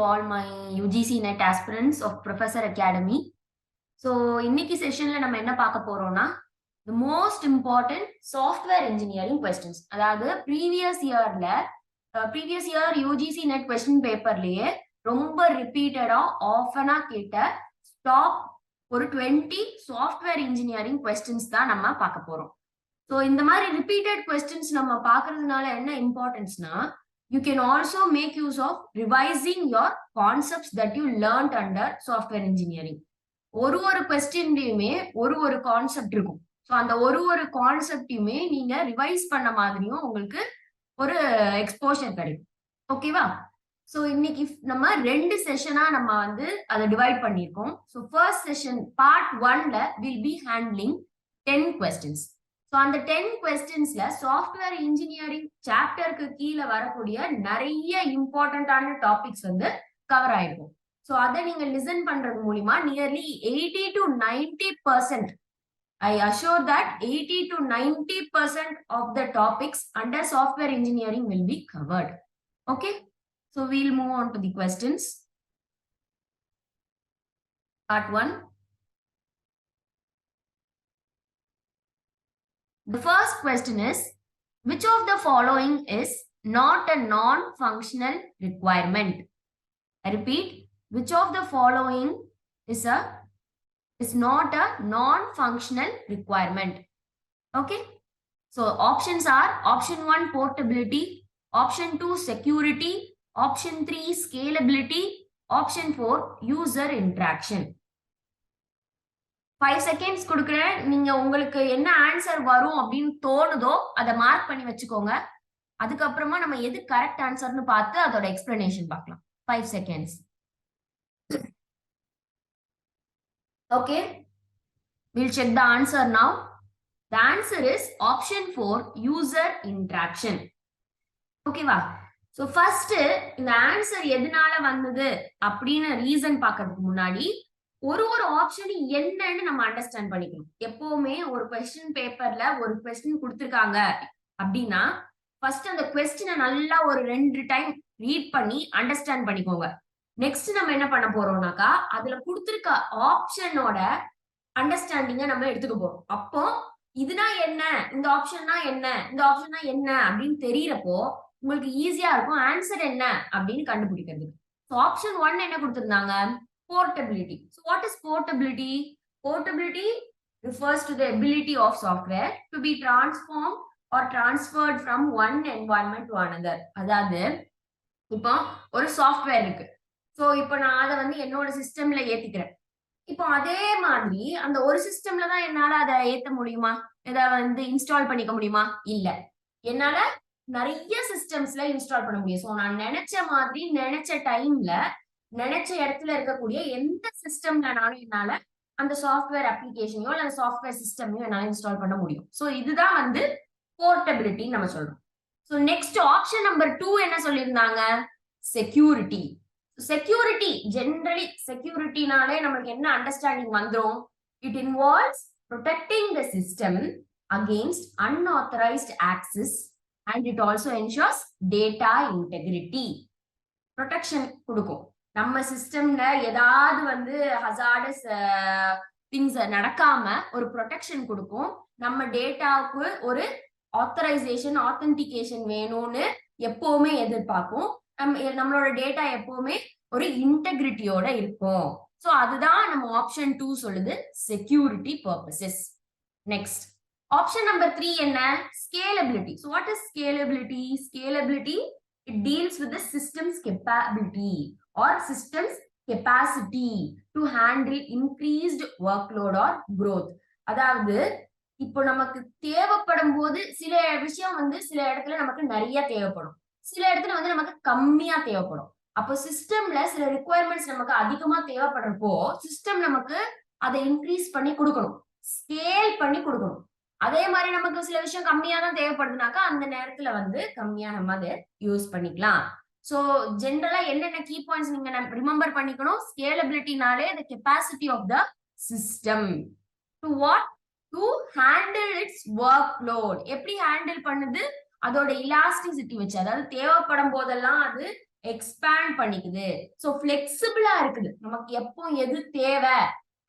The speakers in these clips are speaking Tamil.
all my UGC NET aspirants of Professor Academy. So, இன்னைக்கு செஷன்ல நம்ம என்ன பார்க்க போறோம்னா the most important software engineering questions. அதாவது previous year UGC NET question paperலயே ரொம்ப ரிப்பீட்டடா ஆஃபனா கேட்ட டாப் ஒரு 20 சாஃப்ட்வேர் இன்ஜினியரிங் கொஸ்டின்ஸ் தான் நம்ம பார்க்க போறோம். ஸோ இந்த மாதிரி ரிப்பீட்டட் கொஸ்டின்ஸ் நம்ம பார்க்கறதுனால என்ன இம்பார்ட்டன்ஸ்னா, you can also make use of revising your concepts that you learned under software engineering. ஒரு கொஸ்டின்லயுமே ஒரு கான்செப்ட் இருக்கும். ஸோ அந்த ஒரு கான்செப்டையுமே நீங்க ரிவைஸ் பண்ண மாதிரியும் உங்களுக்கு ஒரு எக்ஸ்போஷர் கிடைக்கும். ஓகேவா? ஸோ இன்னைக்கு நம்ம 2 செஷனா நம்ம அதை டிவைட் பண்ணியிருக்கோம். ஸோ ஃபர்ஸ்ட் செஷன் பார்ட் 1ல will be handling 10 questions. So அந்த 10 கொஸ்டின்ஸ்ல சாஃப்ட்வேர் இன்ஜினியரிங் சாப்டருக்கு கீழே வரக்கூடிய நிறைய இம்பார்ட்டன்டான டாபிக்ஸ் கவர் ஆயிருக்கும். ஸோ அதை நீங்க லிசன் பண்றது மூலியமா nearly 80 to 90%, I assure that 80 to 90% of the topics under software engineering will be covered. Okay, so we'll move on to the questions. Part 1. The first question is, which of the following is not a non-functional requirement? I repeat, which of the following is not a non-functional requirement? Okay, so options are option 1 portability, option 2 security, option 3 scalability, option 4 user interaction. 5 seconds கொடுக்கிறேன். நீங்க உங்களுக்கு என்ன ஆன்சர் வரும் அப்படின்னு தோணுதோ அதை மார்க் பண்ணி வச்சுக்கோங்க. அதுக்கப்புறமா நம்ம எது கரெக்ட் ஆன்சர்னு பார்த்து அதோட எக்ஸ்பிளனேஷன் பார்க்கலாம். 5 seconds. Okay, we'll check the answer now. The answer is option 4 user interaction. ஓகேவா? ஸோ ஃபர்ஸ்ட் இந்த ஆன்சர் எதனால வந்தது அப்படின்னு ரீசன் பார்க்கறதுக்கு முன்னாடி ஒரு ஆப்ஷன் என்னன்னு நம்ம அண்டர்ஸ்டாண்ட் பண்ணிக்கணும். எப்பவுமே ஒரு கொஸ்டின் பேப்பர்ல ஒரு கொஸ்டின் கொடுத்துருக்காங்க அப்படின்னா ஃபர்ஸ்ட் அந்த கொஸ்டினை நல்லா ஒரு 2 டைம் ரீட் பண்ணி அண்டர்ஸ்டாண்ட் பண்ணிக்கோங்க. நெக்ஸ்ட் நம்ம என்ன பண்ண போறோம்னாக்கா அதுல கொடுத்துருக்க ஆப்ஷனோட அண்டர்ஸ்டாண்டிங்க நம்ம எடுத்துக்க போறோம். அப்போ இதுனா என்ன, இந்த ஆப்ஷன்னா என்ன, இந்த ஆப்ஷன்னா என்ன அப்படின்னு தெரியறப்போ உங்களுக்கு ஈஸியா இருக்கும் ஆன்சர் என்ன அப்படின்னு கண்டுபிடிக்கிறதுக்கு. ஸோ ஆப்ஷன் 1 என்ன கொடுத்திருந்தாங்க? Portability. So what is portability? Portability refers to the ability of software to be transformed or transferred from one environment to another. அதாவது இப்போ ஒரு சாஃப்ட்வேர் இருக்கு. ஸோ இப்போ நான் அதை என்னோட சிஸ்டம்ல ஏத்திக்கிறேன். இப்போ அதே மாதிரி அந்த ஒரு சிஸ்டம்ல தான் என்னால அதை ஏத்த முடியுமா, இதை இன்ஸ்டால் பண்ணிக்க முடியுமா? இல்ல, என்னால நிறைய சிஸ்டம்ஸ்ல இன்ஸ்டால் பண்ண முடியும். ஸோ நான் நினைச்ச மாதிரி நினைச்ச டைம்ல நினைச்ச இடத்துல இருக்கக்கூடிய எந்த சிஸ்டம்லனாலும் என்னால அந்த சாஃப்ட்வேர் அப்ளிகேஷனையோ அல்லது சாஃப்ட்வேர் சிஸ்டமையோ என்னால இன்ஸ்டால் பண்ண முடியும். ஸோ இதுதான் போர்ட்டபிலிட்டி நம்ம சொல்றோம். ஸோ நெக்ஸ்ட் ஆப்ஷன் நம்பர் 2 என்ன சொல்லியிருந்தாங்க? செக்யூரிட்டி. செக்யூரிட்டி ஜெனரலி செக்யூரிட்டினாலே நம்மளுக்கு என்ன அண்டர்ஸ்டாண்டிங் வந்துரும்? It involves protecting the system against unauthorised access and it also ensures data integrity. Protection கொடுக்கும். நம்ம சிஸ்டம்ல ஏதாவது ஹசார்டஸ் திங்ஸ் நடக்காம ஒரு ப்ரொடெக்ஷன் கொடுக்கும். நம்ம டேட்டாவுக்கு ஒரு ஆத்தரைசேஷன் ஆத்தென்டிகேஷன் வேணும்னு எப்பவுமே எதிர்பார்க்கும். நம்மளோட டேட்டா எப்பவுமே ஒரு இன்டெகிரிட்டியோட இருக்கும். ஸோ அதுதான் நம்ம ஆப்ஷன் 2 சொல்லுது, security purposes. Next option number 3 என்ன? Scalability. So what is scalability? Scalability it deals with the system's capability or system's capacity to handle increased workload or growth. அதாவது இப்போ நமக்கு தேவைப்படும் போது சில விஷயம் சில இடத்துல நமக்கு நிறைய தேவைப்படும், சில இடத்துல நமக்கு கம்மியா தேவைப்படும். அப்போ சிஸ்டம்ல சில ரிக்குவயர்மெண்ட்ஸ் நமக்கு அதிகமா தேவைப்படுறப்போ சிஸ்டம் நமக்கு அதை இன்க்ரீஸ் பண்ணி கொடுக்கணும், ஸ்கேல் பண்ணி கொடுக்கணும். அதே மாதிரி நமக்கு சில விஷயம் கம்மியா தான் தேவைப்படுதுனாக்கா அந்த நேரத்துல கம்மியா நம்ம அதை யூஸ் பண்ணிக்கலாம். ஸோ ஜென்ரலா என்னென்ன கீ பாயிண்ட்ஸ் நீங்க ரிமெம்பர் பண்ணிக்கணும்? ஸ்கேலபிலிட்டினாலே the capacity of the system to what? To handle its workload. எப்படி ஹேண்டில் பண்ணுது? அதோட இலாஸ்டிசிட்டி வச்சு, அதாவது தேவைப்படும் போதெல்லாம் அது எக்ஸ்பேண்ட் பண்ணிக்குது. சோ ஃபிளெக்சிபிளா இருக்குது. நமக்கு எப்போ எது தேவை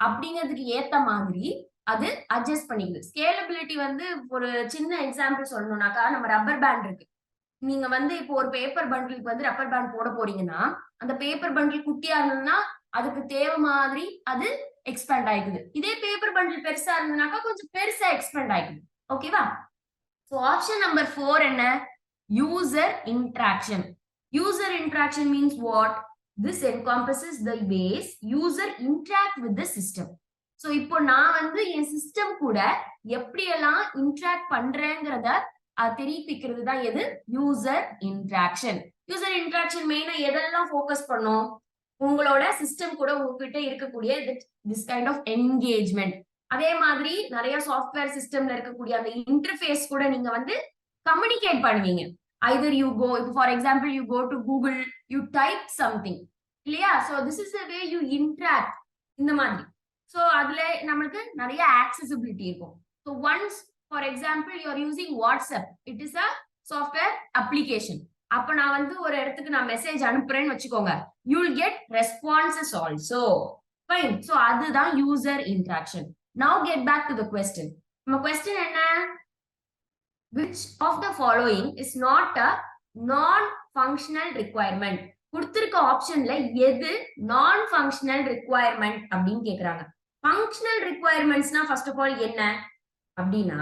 அப்படிங்கிறதுக்கு ஏத்த மாதிரி அது அட்ஜஸ்ட் பண்ணிக்குது. ஸ்கேலபிலிட்டி வந்து ஒரு சின்ன எக்ஸாம்பிள் சொல்லணும்னாக்கா நம்ம ரப்பர் பேண்ட் இருக்கு. நீங்க வந்து இப்போ ஒரு பேப்பர் பண்டிலுக்கு வந்து ரப்பர் பேண்ட் போட போறீங்கன்னா அந்த பேப்பர் பண்டில் குட்டியா இருந்ததுன்னா அதுக்கு தேவை மாதிரி அது எக்ஸ்பேண்ட் ஆயிக்குது. இதே பேப்பர் பண்டில் பெருசா இருந்ததுனாக்கா கொஞ்சம் பெருசா எக்ஸ்பேண்ட் ஆயிக்குது. ஓகேவா? சோ ஆப்ஷன் நம்பர் 4 என்ன? User interaction. User interaction means what? This encompasses the ways user interact with the system. So இப்போ நான் வந்து என் சிஸ்டம் கூட எப்படியெல்லாம் இன்டராக்ட் பண்றேங்கிறத தெரிவிக்கிறது தான் எது? User interaction. யூசர் இன்டராக்ஷன் மெயினா எதெல்லாம் ஃபோக்கஸ் பண்ணும்? உங்களோட சிஸ்டம் கூட உங்ககிட்ட இருக்கக்கூடிய this kind of engagement. அதே மாதிரி நிறைய சாஃப்ட்வேர் சிஸ்டம்ல இருக்கக்கூடிய அந்த இன்டர்ஃபேஸ் கூட நீங்க வந்து கம்யூனிகேட் பண்ணுவீங்க. Either you go, for example, you go to Google, you type something. இல்லையா? So this is the way you interact இந்த மாதிரி. So அதுல நமக்கு நிறைய accessibility இருக்கும். So once, for example, you are using WhatsApp. It is a software application. அப்ப நான் வந்து ஒரு இடத்துக்கு நான் மெசேஜ் அனுப்புறேன்னு வச்சுக்கோங்க. You will get responses also. Fine. So அதுதான் user interaction. Now get back to the question. நம்ம question என்ன? Which of the following is not a non-functional requirement? கொடுத்திருக்க ஆப்ஷன்ல எது non-functional requirement அப்படின்னு கேக்குறாங்க. functional requirementsனா ஃபர்ஸ்ட் ஆஃப் ஆல் என்ன அப்படின்னா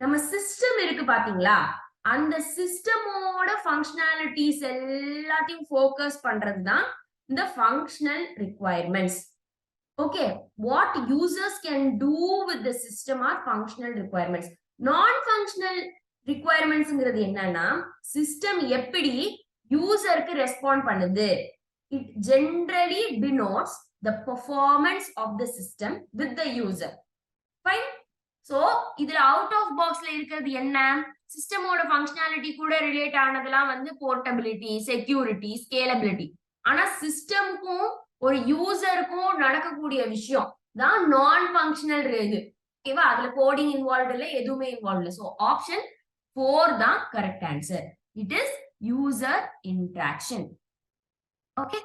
நம்ம சிஸ்டம் இருக்கு பாத்தீங்களா, அந்த சிஸ்டமோட ஃபங்க்ஷனாலிட்டிஸ் எல்லாத்தையும் ஃபோக்கஸ் பண்றது தான் இந்த functional requirements. Okay, what users can do with the system are functional requirements. Non-functional requirementsங்கிறது என்னன்னா சிஸ்டம் எப்படி யூசருக்கு ரெஸ்பாண்ட் பண்ணுது. It generally denotes the performance of the system with the user. Fine. So இதுல அவுட் ஆஃப் பாக்ஸ்ல இருக்கிறது என்ன? சிஸ்டமோட ஃபங்க்ஷனாலிட்டி கூட ரிலேட் ஆனதெல்லாம் வந்து போர்ட்டபிலிட்டி, செக்யூரிட்டி, ஸ்கேலபிலிட்டி. ஆனா சிஸ்டம்க்கும் ஒரு யூசருக்கும் நடக்கக்கூடிய விஷயம் தான் நான் ஃபங்க்ஷனல் இது. ஓகேவா? அதுல கோடிங் இன்வால்வ் இல்ல, எதுவுமே இன்வால்வ் இல்ல. சோ ஆப்ஷன் 4 தான் correct answer. It is user interaction. Okay,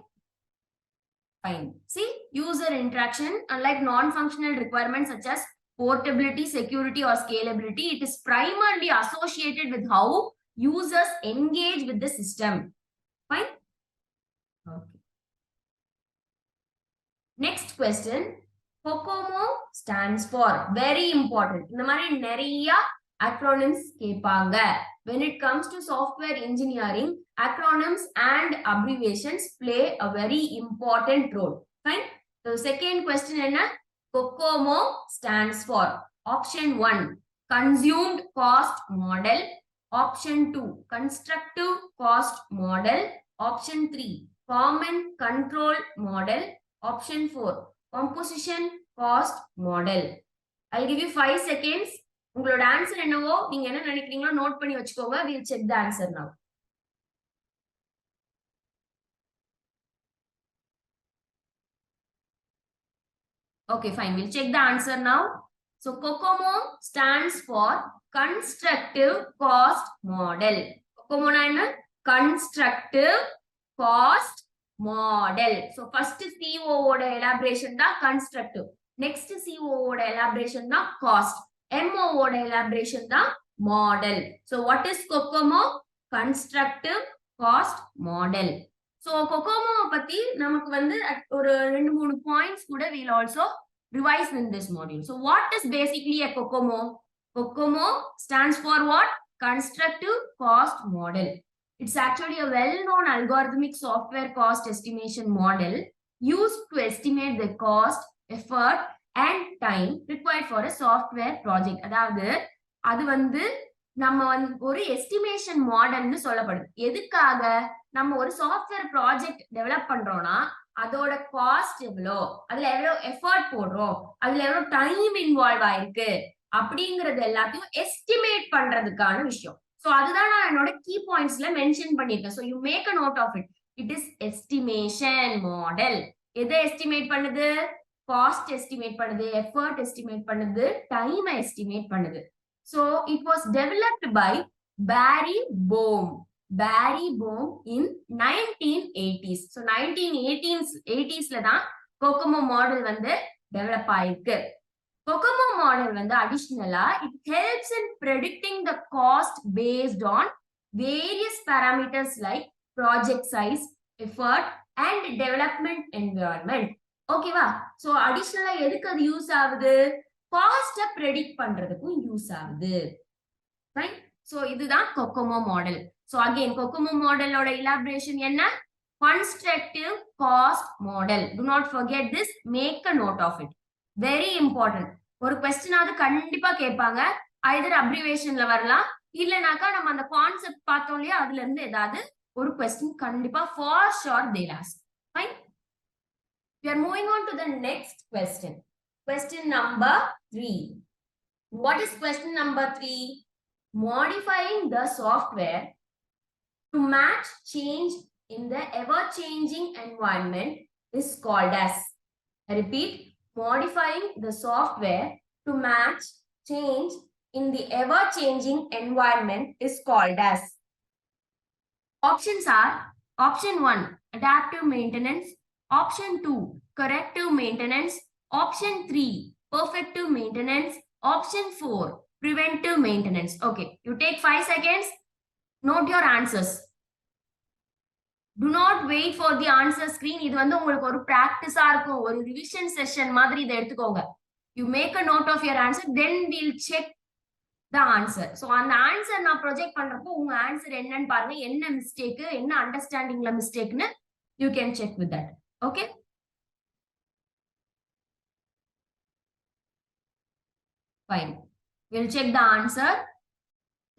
fine. See, user interaction, unlike non-functional requirements such as portability, security or scalability, it is primarily associated with how users engage with the system. Fine. Okay. Next question. COCOMO stands for, very important. இந்த மாதிரி நிறைய acronyms கேட்பாங்க. When it comes to software engineering, acronyms and abbreviations play a very important role. Fine. So second question என்ன? COCOMO stands for, option 1, consumed cost model. Option 2, constructive cost model. Option 3, common control model. Option 4, composition cost model. I'll give you 5 seconds. உங்களோட ஆன்சர் என்னவோ நீங்க என்ன நினைக்கிறீங்களோ நோட் பண்ணி வச்சுக்கோங்க. We'll check the answer now. Okay, fine. We'll check the answer now. So COCOMO stands for constructive cost model. COCOMO na enna? Constructive cost model. So first CO oda elaboration da constructive. Next CO oda elaboration da cost. MO oda elaboration da model. So what is COCOMO? Constructive cost model. So COCOMO பத்தி நமக்கு வந்து ஒரு 2-3 points கூட we'll also revise in this module. So what is basically a COCOMO? COCOMO stands for what? Constructive cost model. It's actually a well-known algorithmic software cost estimation model used to estimate the cost, effort and time required for a software project. அதாவது அது வந்து நம்ம ஒரு எஸ்டிமேஷன் மாடல்னு சொல்லப்படுது. எதுக்காக? நம்ம ஒரு சாஃப்ட்வேர் ப்ராஜெக்ட் டெவலப் பண்றோம்னா அதோட காஸ்ட் எவ்வளோ, அதுல எவ்வளவு எஃபர்ட் போடுறோம், அதுல எவ்வளவு டைம் இன்வால்வ் ஆயிருக்கு அப்படிங்கறது எல்லாத்தையும் எஸ்டிமேட் பண்றதுக்கான விஷயம். சோ அதுதான் நான் என்னோட கீ பாயிண்ட்ஸ்ல மென்ஷன் பண்ணிருக்கேன். So you make a note of it. It is estimation model. எதை எஸ்டிமேட் பண்ணுது? காஸ்ட் எஸ்டிமேட் பண்ணுது, எஃபர்ட் எஸ்டிமேட் பண்ணுது, டைம் எஸ்டிமேட் பண்ணுது. So it was developed by Barry Boehm. Barry-Boehm in 1980s. So 1980s தான் COCOMO மாடல் வந்து டெவலப் ஆயிருக்கு. COCOMO model வந்து additionally it helps in predicting the cost based on various parameters like project size, effort and development environment. ஓகேவா? So additionally எதுக்கு அது யூஸ் ஆகுது? காஸ்ட predict பண்றதுக்கும் யூஸ் ஆகுது. Fine? So இதுதான் COCOMO model. So again COCOMO model ஓட elaboration என்ன? Constructive cost model. Do not forget this. Make a note of it. Very important. ஒரு क्वेश्चन ஆது கண்டிப்பா கேட்பாங்க. either abbreviationல வரலாம் இல்லனாக்கா நம்ம அந்த கான்செப்ட் பார்த்தோம்லையா அதுல இருந்து ஏதாவது ஒரு क्वेश्चन கண்டிப்பா for sure they'll ask. Fine? We are moving on to the next question. Question number 3. What is question number 3? Modifying the software to match change in the ever-changing environment is called as. I repeat, modifying the software to match change in the ever-changing environment is called as. Options are option 1, adaptive maintenance, option 2, corrective maintenance, option 3, perfective maintenance, option 4, preventive maintenance. Okay, you take 5 seconds, note your answers. Do not wait for the answer screen. இது வந்து உங்களுக்கு ஒரு பிராக்டிஸா இருக்கும், ஒரு ரிவிஷன் செஷன் மாதிரி இதை எடுத்துக்கோங்க. You make a note of your answer, then we'll check the answer. So அந்த ஆன்சர் நான் ப்ரொஜெக்ட் பண்றப்போ உங்க ஆன்சர் என்னன்னு பாருங்க, என்ன மிஸ்டேக், என்ன அண்டர்ஸ்டாண்டிங்ல மிஸ்டேக்னு you can check with that. Okay? Fine. We'll check the answer.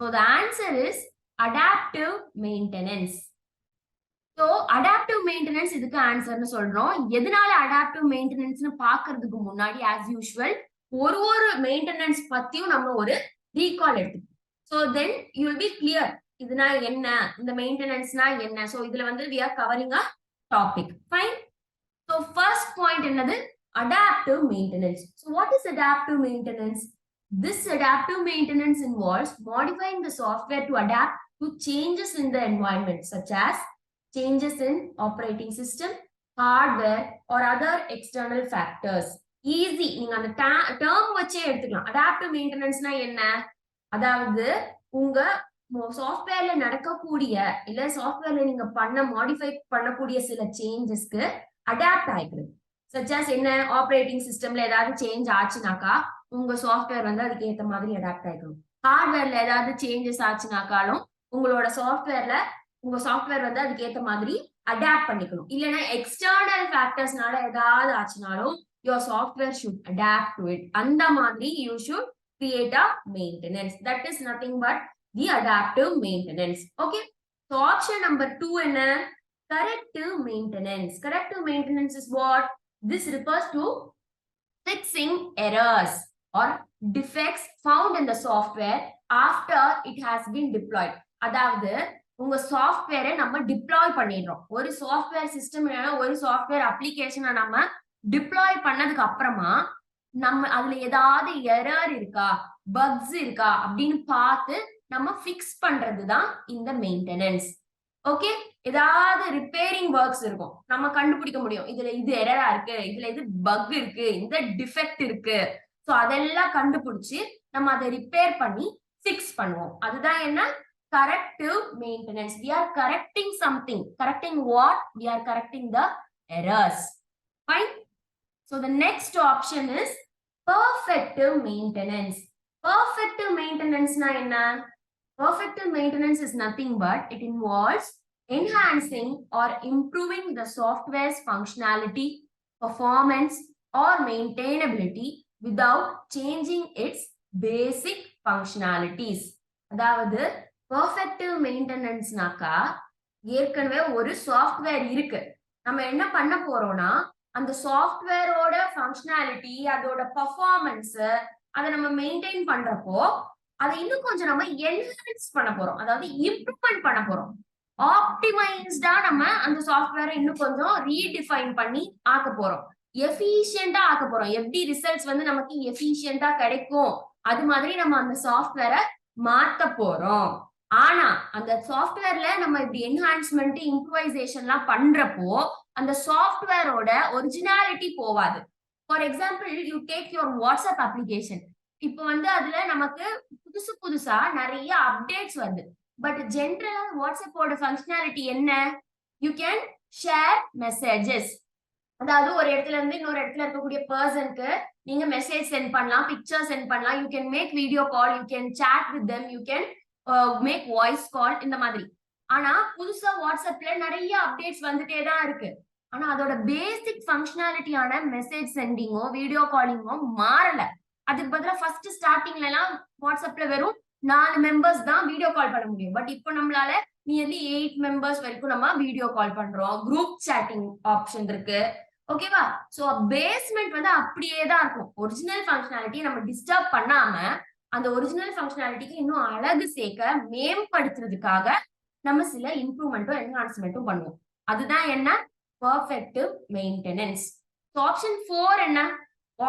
So the answer is adaptive maintenance. So adaptive maintenance இதுக்கு ஆன்சர்னு சொல்றோம். எதனால adaptive maintenanceனு பார்க்கிறதுக்கு முன்னாடி as usual ஒரு maintenance பத்தியும் நம்ம ஒரு recall எடுத்துக்கணும். So then you will be clear இதுனா என்ன, இந்த maintenanceனா என்ன. So இதுல வந்து we are covering a topic. Fine. So first point என்னது? Adaptive maintenance. So what is adaptive maintenance? This adaptive maintenance involves modifying the software to adapt to changes in the environment such as changes in operating system, hardware or other external factors. Easy. நீங்க அந்த term வச்சே எடுத்துக்கலாம். Adaptive maintenanceனா என்ன? அதாவது உங்க சாஃப்ட்வேர்ல நடக்கக்கூடிய இல்ல சாஃப்ட்வேர்ல நீங்க மாடிஃபை பண்ணக்கூடிய சில சேஞ்சஸ்க்கு அடாப்ட் ஆயிக்கிறது. such as என்ன, ஆப்ரேட்டிங் சிஸ்டம்ல ஏதாவது சேஞ்ச் ஆச்சுனாக்கா உங்க சாஃப்ட்வேர் வந்து அதுக்கு ஏத்த மாதிரி அடாப்ட் ஆயிக்கணும். ஹார்ட்வேர்ல ஏதாவது சேஞ்சஸ் ஆச்சுனாக்காலும் உங்களோட உங்க சாஃப்ட்வேர் வந்து அதுக்கு ஏத்த மாதிரி அடாப்ட் பண்ணிக்கணும். இல்லைன்னா எக்ஸ்டர்னல் ஃபேக்டர்ஸ்னால ஏதாவது ஆச்சுனாலும் your software should adapt to it. அந்த மாதிரி you should create a maintenance. That is nothing but the adaptive maintenance. Okay. So option number 2 என்ன? Corrective maintenance. Corrective maintenance is what? This refers to fixing errors or defects found in the software after it has been deployed. அதாவது உங்க சாஃப்ட்வேரை நம்ம டிப்ளாய் பண்ணிடுறோம். ஒரு சாஃப்ட்வேர் சிஸ்டம் இல்லைன்னா ஒரு சாஃப்ட்வேர் அப்ளிகேஷனை நம்ம டிப்ளாய் பண்ணதுக்கு அப்புறமா நம்ம அதுல ஏதாவது எரர் இருக்கா, பக்ஸ் இருக்கா அப்படின்னு பார்த்து நம்ம ஃபிக்ஸ் பண்றதுதான் இந்த மெயின்டெனன்ஸ். ஓகே, ஏதாவது ரிப்பேரிங் ஒர்க்ஸ் இருக்கும், நம்ம கண்டுபிடிக்க முடியும் இதுல இது எரரா இருக்கு, இதுல இது பக் இருக்கு, இந்த டிஃபெக்ட் இருக்கு. சோ அதெல்லாம் கண்டுபிடிச்சு நம்ம அதை ரிப்பேர் பண்ணி ஃபிக்ஸ் பண்ணுவோம். அதுதான் என்ன? corrective maintenance. We are correcting something. Correcting what? We are correcting the errors. Fine. So the next option is perfective maintenance. Perfective maintenance na enna? Perfective maintenance is nothing but it involves enhancing or improving the software's functionality, performance or maintainability without changing its basic functionalities. அதாவது perfective maintenanceனாக்கா ஏற்கனவே ஒரு சாஃப்ட்வேர் இருக்கு, நம்ம என்ன பண்ண போறோம்னா அந்த சாஃப்ட்வேரோட ஃபங்க்ஷனாலிட்டி, அதோட பெர்ஃபார்மன்ஸ், அதை நம்ம மெயின்டைன் பண்றப்போ அதை இன்னும் கொஞ்சம் நம்ம என்ஹான்ஸ் பண்ண போறோம், அதாவது இம்ப்ரூவ்மெண்ட் பண்ண போறோம். ஆப்டிமைஸ்டா நம்ம அந்த சாஃப்ட்வேரை இன்னும் கொஞ்சம் ரீடிஃபைன் பண்ணி ஆக்க போறோம், எஃபிஷியன்டா ஆக்க போறோம். எப்படி ரிசல்ட்ஸ் வந்து நமக்கு எஃபிஷியன்டா கிடைக்கும் அது மாதிரி நம்ம அந்த சாஃப்ட்வேரை மாத்த போறோம். ஆனா அந்த சாஃப்ட்வேர்ல நம்ம இப்படி என்ஹான்ஸ்மெண்ட் இம்ப்ரூவைசேஷன்லாம் பண்றப்போ அந்த சாஃப்ட்வேரோட ஒரிஜினாலிட்டி போவாது. For example you take your WhatsApp application. இப்போ வந்து அதுல நமக்கு புதுசா நிறைய அப்டேட்ஸ் வருது. பட் ஜென்ரலா வாட்ஸ்அப்போட ஃபங்க்ஷனாலிட்டி என்ன? You can share messages. அதாவது ஒரு இடத்துல இருந்து இன்னொரு இடத்துல இருக்கக்கூடிய பர்சனுக்கு நீங்க மெசேஜ் சென்ட் பண்ணலாம், பிக்சர் சென்ட் பண்ணலாம், you can make video call, you can chat with them, you can make voice call, இந்த மாதிரி. ஆனா புதுசா வாட்ஸ்அப்ல நிறைய அப்டேட்ஸ் வந்துட்டே தான் இருக்கு. ஆனா அதோட பேசிக் ஃபங்க்ஷனாலிட்டியான மெசேஜ் சென்டிங்கோ வீடியோ காலிங்கோ மாறல. அதுக்கு பதிலா ஃபர்ஸ்ட் ஸ்டார்டிங்ல எல்லாம் வாட்ஸ்அப்ல வெறும் 4 மெம்பர்ஸ் தான் வீடியோ கால் பண்ண முடியும். பட் இப்போ நம்மளால நியர்லி 8 மெம்பர்ஸ் வரைக்கும் நம்ம வீடியோ கால் பண்றோம். குரூப் சாட்டிங் ஆப்ஷன் இருக்கு. ஓகேவா? சோ பேஸ்மெண்ட் வந்து அப்படியே தான் இருக்கும். ஒரிஜினல் ஃபங்க்ஷனாலிட்டி நம்ம டிஸ்டர்ப் பண்ணாம அந்த ஒரிஜினல் ஃபங்க்ஷனாலிட்டிக்கு இன்னும் அழகு சேர்க்க மேம்படுத்துறதுக்காக நம்ம சில இம்ப்ரூவ்மெண்ட்டும் என்ஹான்ஸ்மெண்ட்டும் பண்ணுவோம். அதுதான் என்ன? பெர்ஃபெக்டிவ் மெயின்டெனன்ஸ். ஆப்ஷன் 4 என்ன?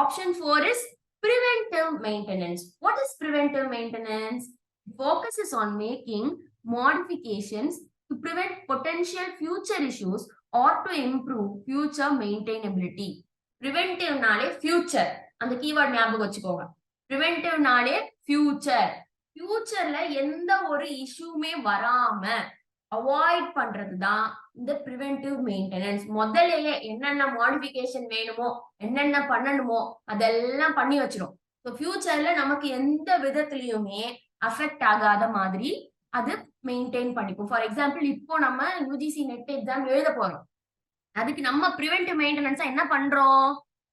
Option 4 is preventive maintenance. What is preventive maintenance? It focuses on making modifications to prevent potential future issues or to improve future maintainability. Preventive நாலே future. அந்த கீவேர்ட் ஞாபகம் வச்சுக்கோங்க. Preventive நாலே future. ஃபியூச்சர்ல எந்த ஒரு இஷ்யூமே வராம அவாய்ட் பண்றதுதான் இந்த பிரிவென்டிவ் மெயின்டெனன்ஸ். முதல்லயே என்னென்ன மாடிஃபிகேஷன் வேணுமோ, என்னென்ன பண்ணணுமோ அதெல்லாம் பண்ணி வச்சிரும். ஸோ ஃபியூச்சர்ல நமக்கு எந்த விதத்திலயுமே அஃபெக்ட் ஆகாத மாதிரி அது மெயின்டைன் பண்ணிக்கும். ஃபார் எக்ஸாம்பிள் இப்போ நம்ம யூஜிசி நெட் எக்ஸாம் எழுத போறோம். அதுக்கு நம்ம பிரிவென்டிவ் மெயின்டெனன்ஸா என்ன பண்றோம்?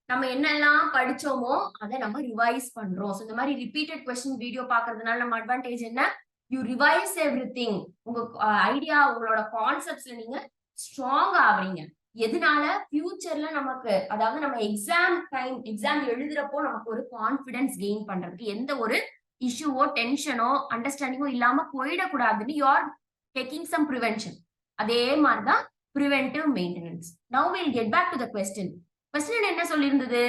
நம்ம என்னெல்லாம் படிச்சோமோ அதை நம்ம ரிவைஸ் பண்றோம். ஸோ இந்த மாதிரி ரிப்பீட்டட் கொஸ்டின் வீடியோ பாக்குறதுனால நம்ம அட்வான்டேஜ் என்ன? You revise everything. உங்க ஐடியா, உங்களோட கான்செப்ட்ஸ்ல நீங்க ஸ்ட்ராங் ஆவறீங்க. எதனால? ஃபியூச்சர்ல நமக்கு, அதாவது நம்ம எக்ஸாம் எழுதுறப்போ நமக்கு ஒரு கான்ஃபிடன்ஸ் கெயின் பண்றதுக்கு, எந்த ஒரு இஷ்யூவோ டென்ஷனோ அண்டர்ஸ்டாண்டிங்கோ இல்லாம போயிடக்கூடாதுன்னு you are taking some prevention. அதே மாதிரிதான் preventive maintenance. Now we'll get back to the question. Question என்ன சொல்லியிருந்தது?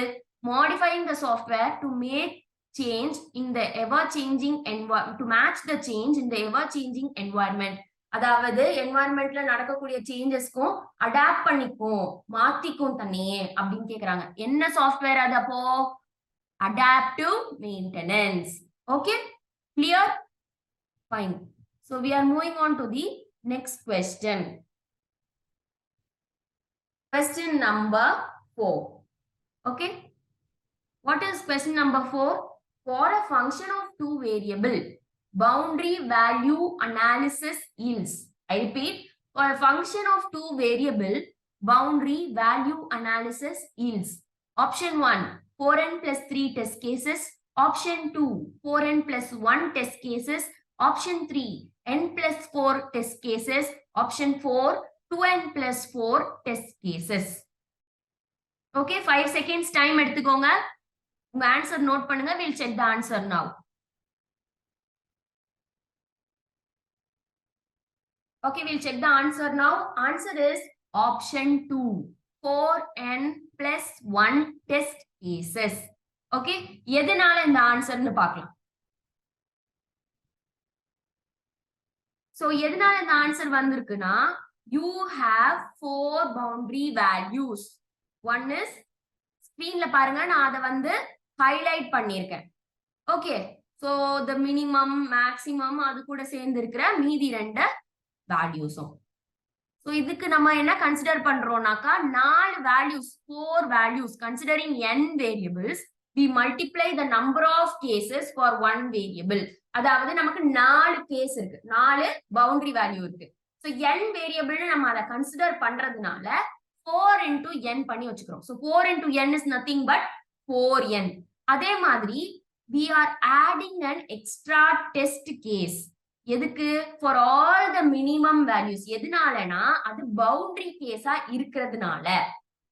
Modifying the software to make change in the ever changing environment, to match the change in the ever changing environment. அதாவது என்வாயர்மெண்ட்ல நடக்கக்கூடிய சேஞ்சஸ்க்கும் அடாப்ட் பண்ணிக்கும், மாத்திக்கும் தண்ணியே அப்படின்னு கேக்குறாங்க. என்ன சாஃப்ட்வேர் அது அப்போ? Adaptive maintenance. Okay, clear? Fine. So we are moving on to the next question. Question number 4. Okay. What is question number 4? For a function of two variable, boundary value analysis yields. I repeat, for a function of two variable, boundary value analysis yields. Option 1, 4n plus 3 test cases. Option 2, 4n plus 1 test cases. Option 3, n plus 4 test cases. Option 4, 2n plus 4 test cases. Okay, 5 seconds time எடுத்துக்கோங்க. உங்க ஆன்சர் நோட் பண்ணுங்க. we'll check the answer now. Okay, we'll check the answer now. Answer is option 2, 4n plus 1 test cases. Okay, எதனால இந்த ஆன்சர்னு பார்க்கலாம். So எதனால இந்த ஆன்சர் வந்திருக்குன்னா, you have 4 boundary values. One is, ஸ்கிரீன்ல பாருங்க, நான் அதை வந்து ஹைலைட் பண்ணியிருக்கேன். Okay, so the minimum, maximum அது கூட சேர்ந்து இருக்கிற மீதி 2 வேல்யூஸும். சோ இதுக்கு நம்ம என்ன கன்சிடர் பண்றோம்னாக்கா, 4 values, 4 values considering n variables, we multiply the number of cases for one variable. அதாவது நமக்கு 4 கேஸ் இருக்கு, 4 பவுண்டரி வேல்யூ இருக்கு. சோ n வேரியபிள் நம்ம அதை கன்சிடர் பண்றதுனால 4 into n பண்ணி வச்சுக்கிறோம். So 4 into n is nothing but 4n. அதே மாதிரி we are adding an extra test case. எதுக்கு? For all the minimum values. எதனாலனா அது பவுண்டரி கேஸா இருக்கிறதுனால.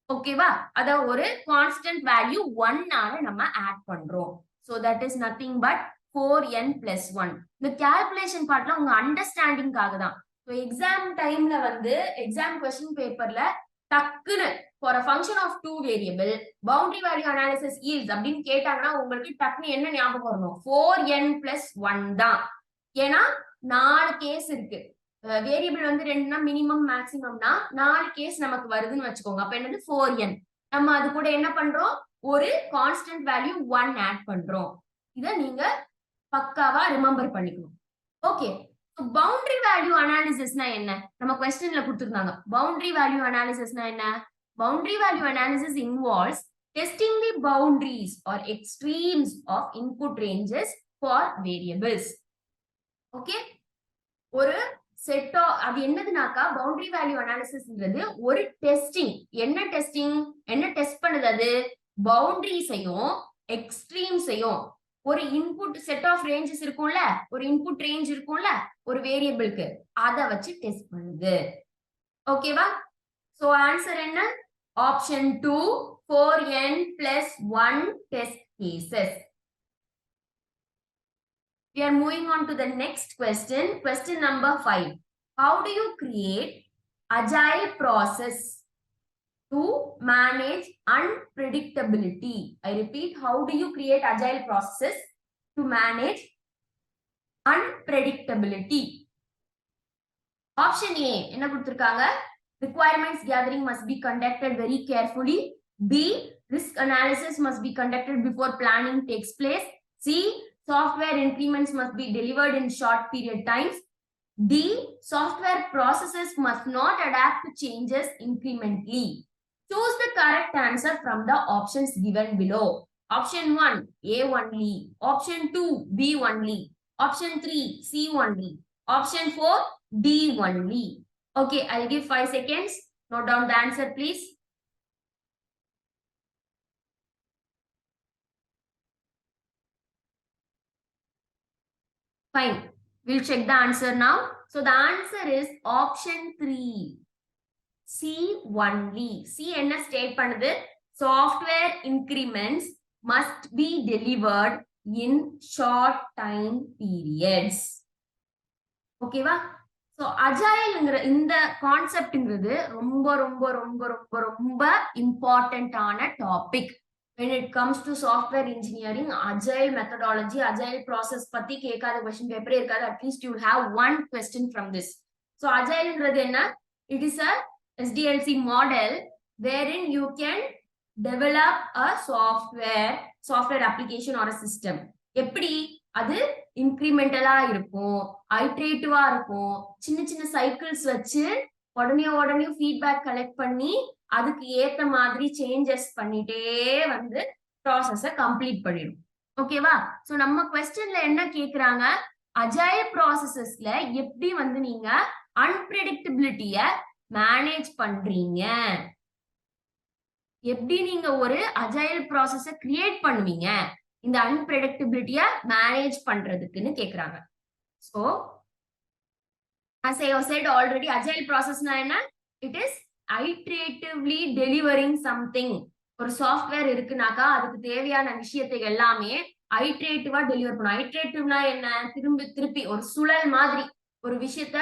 ஓகேவா? அத ஒரு கான்ஸ்டன்ட் வேல்யூ 1 ஆல நம்ம ஆட் பண்றோம். So that is nothing but 4n plus 1. இந்த கால்குலேஷன் பார்ட்ல உங்க அண்டர்ஸ்டாண்டிங்காக தான். So எக்ஸாம் டைம்ல வந்து எக்ஸாம் क्वेश्चन பேப்பர்ல டக்குன்னு for a function of two variable boundary value analysis yields அப்படின்னு கேட்டாங்கன்னா உங்களுக்கு டக்குன்னு என்ன ஞாபகம் வரணும்? 4n plus 1 தான். ஏன்னா 4 கேஸ் இருக்கு. வேரியபிள் வந்து 2னா மினிமம் மேக்ஸிமம்னா 4 கேஸ் நமக்கு வருதுன்னு வச்சுக்கோங்க. அப்ப என்னது 4n. நம்ம அது கூட என்ன பண்றோம்? ஒரு கான்ஸ்டன்ட் வேல்யூ 1 ஆட் பண்றோம். இத நீங்க பக்காவா ரிமெம்பர் பண்ணிக்கணும். ஓகே. பவுண்டரி வேல்யூ அனாலிசிஸ்னா என்ன? நம்ம क्वेश्चनல கொடுத்திருந்தாங்க. பவுண்டரி வேல்யூ அனாலிசிஸ்னா என்ன? Boundary value analysis involves testing the boundaries or extremes of input ranges for variables. Okay. ஒரு செட் அது என்னதுனாக்கா பவுண்டரி வேல்யூ அனாலிசிஸ்ன்றது ஒரு டெஸ்டிங். என்ன டெஸ்டிங்? என்ன டெஸ்ட் பண்ணுது அது? பவுண்டரிஸையும் எக்ஸ்ட்ரீம்ஸையும் ஒரு இன்புட் செட் ஆஃப் ரேஞ்சஸ் இருக்கும்ல, ஒரு இன்புட் ரேஞ்ச் இருக்கும்ல ஒரு வேரியபிளுக்கு, அத வச்சு டெஸ்ட் பண்ணுது. ஓகேவா? சோ ஆன்சர் என்ன? Option 2 4n plus 1 test cases. We are moving on to the next question. Question number 5. How do you create agile process to manage unpredictability? I repeat, how do you create agile processes to manage unpredictability? Option A, என்ன கொடுத்திருக்காங்க? Requirements gathering must be conducted very carefully. B, risk analysis must be conducted before planning takes place. C, software increments must be delivered in short period times. D, software processes must not adapt to changes incrementally. Choose the correct answer from the options given below. Option 1, A only. Option 2, B only. Option 3, C only. Option 4, D only. Okay, I'll give 5 seconds. Note down the answer, please. Fine. We'll check the answer now. So the answer is option 3. C only. C என்ன state பண்ணுது? Software increments must be delivered in short time periods. ஓகேவா? So அஜைல்ங்கிற இந்த கான்செப்ட்ங்கிறது ரொம்ப ரொம்ப ரொம்ப ரொம்ப ரொம்ப இம்பார்ட்டன்டான topic. When it comes to software engineering, agile methodology, agile process பத்தி கேட்காத question paper இருக்காது. At least you will have one question from this. So agileங்கிறது என்ன? It is a SDLC model wherein you can develop a software application or a system. எப்படி? அது இன்கிரிமெண்டலா இருக்கும், ஐட்ரேட்டிவா இருக்கும், சின்ன சின்ன சைக்கிள்ஸ் வச்சு உடனே ஃபீட்பேக் கலெக்ட் பண்ணி அதுக்கு ஏத்த மாதிரி சேஞ்சஸ் பண்ணிட்டே வந்து ப்ராசஸ கம்ப்ளீட் பண்ணிடும். ஓகேவா? சோ நம்ம क्वेश्चनல என்ன கேக்குறாங்க? அஜைல் ப்ராசஸஸ்ல எப்படி வந்து நீங்க அன்பிரெடிக்டபிலிட்டிய மேனேஜ் பண்றீங்க? எப்படி நீங்க ஒரு அஜைல் ப்ராசஸ கிரியேட் பண்ணுவீங்க இந்த அன்பிரெடிக்டபிலிட்டிய மேனேஜ் பண்றதுக்குன்னு கேக்குறாங்க. So as I said already, agile process na enna? It is iteratively delivering something. ஒரு சாஃப்ட்வேர் இருக்குனாக்கா அதுக்கு தேவையான விஷயத்தை எல்லாமே ஐட்ரேட்டிவா டெலிவர் பண்ணும். ஐட்ரேட்டிவ்னா என்ன? திருப்பி ஒரு சுழல் மாதிரி ஒரு விஷயத்த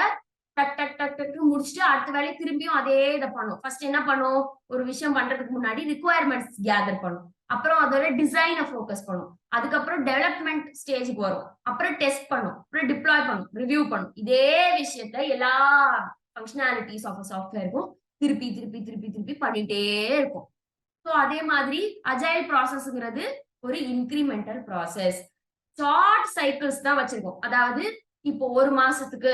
டக் டக் டக் டக்கு முடிச்சுட்டு அடுத்த வேலையை திரும்பியும் அதே இதை பண்ணும். ஃபர்ஸ்ட் என்ன பண்ணும்? ஒரு விஷயம் பண்றதுக்கு முன்னாடி ரிக்குவயர்மெண்ட்ஸ் கேதர் பண்ணும், அப்புறம் அதோட டிசைனை ஃபோக்கஸ் பண்ணும், அதுக்கப்புறம் டெவலப்மெண்ட் ஸ்டேஜுக்கு வரும், அப்புறம் டெஸ்ட் பண்ணும், அப்புறம் டிப்ளாய் பண்ணும், ரிவ்யூ பண்ணும். இதே விஷயத்த எல்லா ஃபங்க்ஷனாலிட்டிஸ் ஆஃப் சாஃப்ட்வேருக்கும் திருப்பி திருப்பி திருப்பி திருப்பி பண்ணிட்டே இருக்கும். ஸோ அதே மாதிரி அஜைல் ப்ராசஸ்ங்கிறது ஒரு இன்கிரிமெண்டல் ப்ராசஸ். ஷார்ட் சைக்கிள்ஸ் தான் வச்சிருக்கோம். அதாவது இப்போ ஒரு மாசத்துக்கு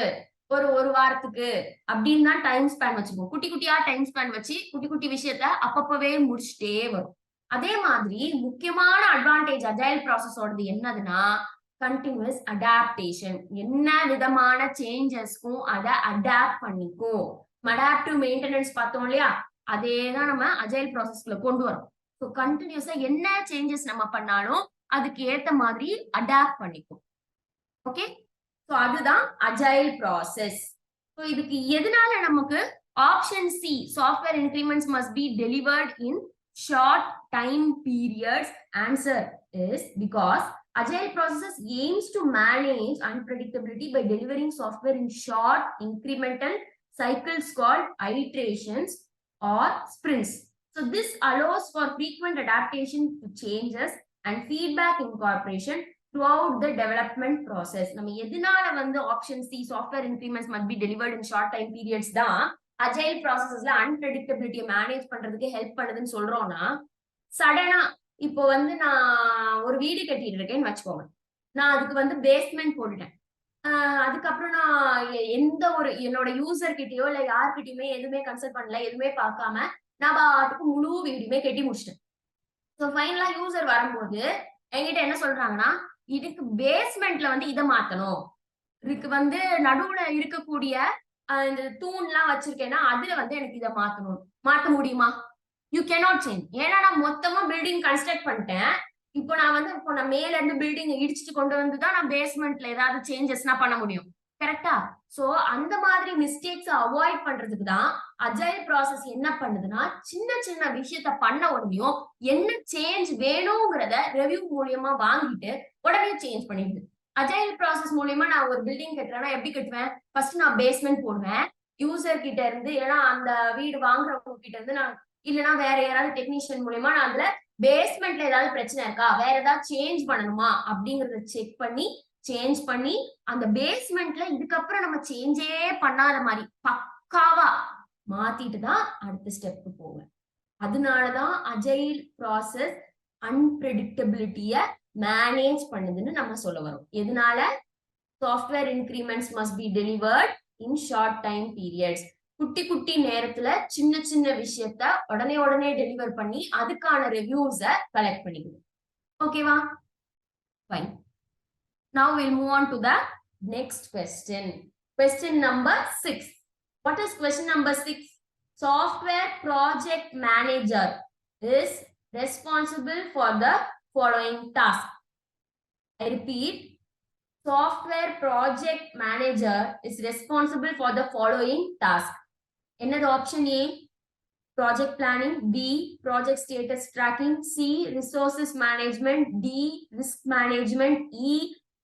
ஒரு வாரத்துக்கு அப்படின்னு தான் டைம் ஸ்பேன் வச்சுக்கோம். குட்டி குட்டியா டைம் ஸ்பேன் வச்சு குட்டி குட்டி விஷயத்த அப்பப்பவே முடிச்சுட்டே வரும். அதே மாதிரி முக்கியமான அட்வான்டேஜ் அஜைல் ப்ராசஸோடது என்னதுன்னா கண்டினியூஸ் அடாப்டேஷன். என்ன விதமான சேஞ்சஸ்க்கும் அதை அடாப்ட் பண்ணிக்கும். அடாப்டிவ் மெயின்டெனன்ஸ் பார்த்தோம் இல்லையா, அதே தான் நம்ம அஜைல் ப்ராசஸ்ல கொண்டு வரோம். ஸோ கண்டினியூஸா என்ன சேஞ்சஸ் நம்ம பண்ணாலும் அதுக்கு ஏத்த மாதிரி அடாப்ட் பண்ணிக்கும். ஓகே, ஸோ அதுதான் அஜைல் ப்ராசஸ். ஸோ இதுக்கு எதனால நமக்கு option C software increments must be delivered in short time periods answer is because agile processes aims to manage unpredictability by delivering software in short incremental cycles called iterations or sprints. So this allows for frequent adaptation to changes and feedback incorporation throughout the development process. நம்ம எதனால வந்து option C software increments must be delivered in short time periods தான் அஜைல் ப்ராசஸஸ்ல அன்பிரெடிக்டபிலிட்டியை மேனேஜ் பண்றதுக்கு ஹெல்ப் பண்ணுதுன்னு சொல்றோம்னா, சடனா இப்போ வந்து நான் ஒரு வீடு கட்டிட்டு இருக்கேன்னு வச்சுக்கோங்க. நான் அதுக்கு வந்து பேஸ்மெண்ட் போட்டுட்டேன். அதுக்கப்புறம் நான் எந்த ஒரு என்னோட யூசர் கிட்டயோ இல்ல யார்கிட்டயுமே எதுவுமே கன்சல்ட் பண்ணல, எதுவுமே பார்க்காம நான் பாட்டுக்கு முழு வீடுமே கட்டி முடிச்சிட்டேன். ஸோ ஃபைனலா யூசர் வரும்போது என்கிட்ட என்ன சொல்றாங்கன்னா, இதுக்கு பேஸ்மெண்ட்ல வந்து இதை மாத்தணும், இதுக்கு வந்து நடுவுல இருக்கக்கூடிய இந்த தூண்லாம் வச்சிருக்கேன்னா அதுல வந்து எனக்கு இதை மாத்தணும். மாத்த முடியுமா? You cannot change. ஏன்னா நான் மொத்தமா பில்டிங் கன்ஸ்ட்ரக்ட் பண்ணிட்டேன். இப்போ நான் மேல இருந்து பில்டிங் இடிச்சுட்டு கொண்டு வந்து தான் நான் பேஸ்மெண்ட்ல ஏதாவது சேஞ்சஸ்னா பண்ண முடியும். கரெக்டா? சோ அந்த மாதிரி மிஸ்டேக்ஸ் அவாய்ட் பண்றதுக்கு தான் அஜைல் ப்ராசஸ் என்ன பண்ணுதுன்னா, சின்ன சின்ன விஷயத்த பண்ண உடனேயும் என்ன சேஞ்ச் வேணுங்கிறத ரிவ்யூ மூலியமா வாங்கிட்டு உடனே சேஞ்ச் பண்ணிடுது. அஜைல் ப்ராசஸ் மூலியமா நான் ஒரு பில்டிங் கட்டுறேன்னா எப்படி கட்டுவேன்? ஃபர்ஸ்ட் நான் பேஸ்மெண்ட் போடுவேன். யூசர் கிட்ட இருந்து இல்லைன்னா அந்த வீடு வாங்குறவங்க கிட்ட இருந்து நான் இல்லைன்னா வேற யாராவது டெக்னீஷியன் மூலியமா நான் அதுல பேஸ்மெண்ட்ல ஏதாவது பிரச்சனை இருக்கா, வேற ஏதாவது சேஞ்ச் பண்ணணுமா அப்படிங்கறத செக் பண்ணி சேஞ்ச் பண்ணி அந்த பேஸ்மெண்ட்ல இதுக்கப்புறம் நம்ம சேஞ்சே பண்ணாத மாதிரி பக்காவா மாத்திட்டு தான் அடுத்த ஸ்டெப்க்கு போவேன். அதனாலதான் அஜைல் ப்ராசஸ் அன்பிரெடிக்டபிலிட்டிய மேனேஜ் பண்ணுதுன்னு நம்ம சொல்ல வரோம். எதனால? Software increments must be delivered in short time periods. குட்டி குட்டி நேரத்துல சின்ன சின்ன விஷயத்த உடனே டெலிவர் பண்ணி அதுக்கான ரிவ்யூஸ கலெக்ட் பண்ணிக்குது. ஓகேவா? Fine. Now we'll move on to the next question. Question number 6. What is question number 6? Software project manager is responsible for the following task. I repeat, software project manager is responsible for the following task. Another option A, project planning, B, project status tracking, C, resources management, D, risk management, E,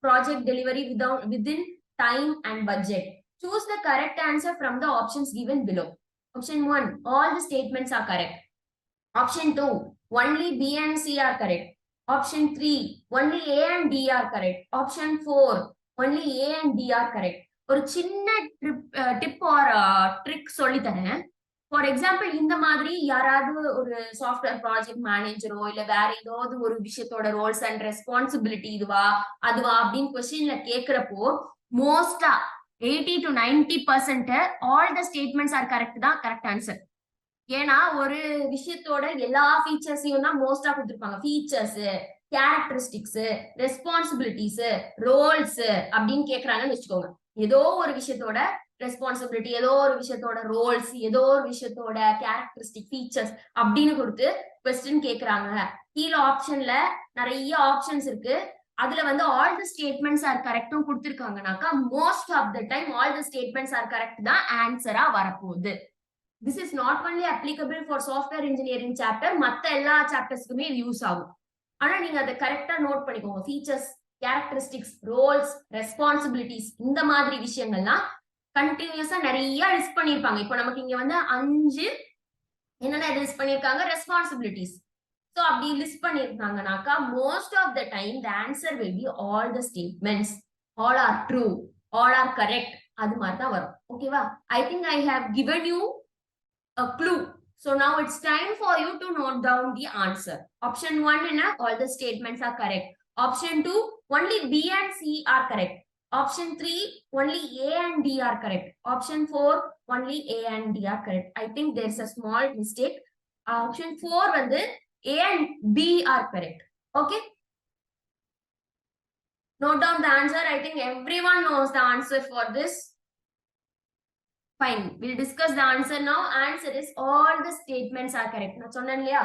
project delivery within time and budget. Choose the correct answer from the options given below. Option 1, all the statements are correct. Option 2, only B and C are correct. Option 3, only A and D are correct. Option 4, only A and D are correct. ஒரு சின்ன டிப் ஆர் ட்ரிக் சொல்லி தரேன். ஃபார் எக்ஸாம்பிள், இந்த மாதிரி யாராவது ஒரு சாஃப்ட்வேர் ப்ராஜெக்ட் மேனேஜரோ இல்ல வேற ஏதாவது ஒரு விஷயத்தோட ரோல்ஸ் அண்ட் ரெஸ்பான்சிபிலிட்டி இதுவா அதுவா அப்படின்னு கொஸ்டின்ல கேக்குறப்போ மோஸ்டா 80 to 90% all the statements are correct தான் கரெக்ட் ஆன்சர். ஏன்னா ஒரு விஷயத்தோட எல்லா ஃபீச்சர்ஸையும் தான் மோஸ்டா கொடுத்துருப்பாங்க. ஃபீச்சர்ஸ், கேரக்டரிஸ்டிக்ஸ், ரெஸ்பான்சிபிலிட்டிஸ், ரோல்ஸ் அப்படின்னு கேக்குறாங்கன்னு வச்சுக்கோங்க. ஏதோ ஒரு விஷயத்தோட ரெஸ்பான்சிபிலிட்டி, ஏதோ ஒரு விஷயத்தோட ரோல்ஸ், ஏதோ ஒரு விஷயத்தோட கேரக்டரிஸ்டிக் ஃபீச்சர்ஸ் அப்படின்னு கொடுத்து கொஸ்டின் கேக்குறாங்க. கீழே ஆப்ஷன்ல நிறைய ஆப்ஷன்ஸ் இருக்கு. அதுல வந்து ஆல் தி ஸ்டேட்மெண்ட்ஸ் ஆர் கரெக்ட்டும் கொடுத்துருக்காங்கனாக்கா most of the time all the statements are correct தான் ஆன்சரா வரப்போகுது. This is not only applicable for software engineering chapter, மத்த எல்லா சாப்டர்ஸ்க்குமே யூஸ் ஆகும். ஆனா நீங்க அதை கரெக்டா நோட் பண்ணிக்கோங்க. ஃபீச்சர்ஸ், கேரக்டரிஸ்டிக்ஸ், ரோல்ஸ், ரெஸ்பான்சிபிலிட்டிஸ் இந்த மாதிரி விஷயங்கள்லாம் கண்டினியூஸா நிறைய லிஸ்ட் பண்ணிருப்பாங்க. இப்போ நமக்கு இங்க வந்து 5 என்னென்ன லிஸ்ட் பண்ணிருக்காங்க? ரெஸ்பான்சிபிலிட்டிஸ். சோ அப்படி லிஸ்ட் பண்ணிருக்காங்கனாக்கா most of the time the answer will be all the statements, all are true, all are correct, அது மாதிரி தான் வரும். ஓகேவா? I think I have given you a clue. So now it's time for you to note down the answer. Option 1, all the statements are correct. Option 2, only B and C are correct. Option 3, only A and D are correct. Option 4, only A and D are correct. I think there's a small mistake. Option 4 வந்து A and B are correct. Okay? Note down the answer. I think everyone knows the answer for this. Fine. We'll discuss the answer now. Answer is all the statements are correct. நான் சொன்னேன் இல்லையா,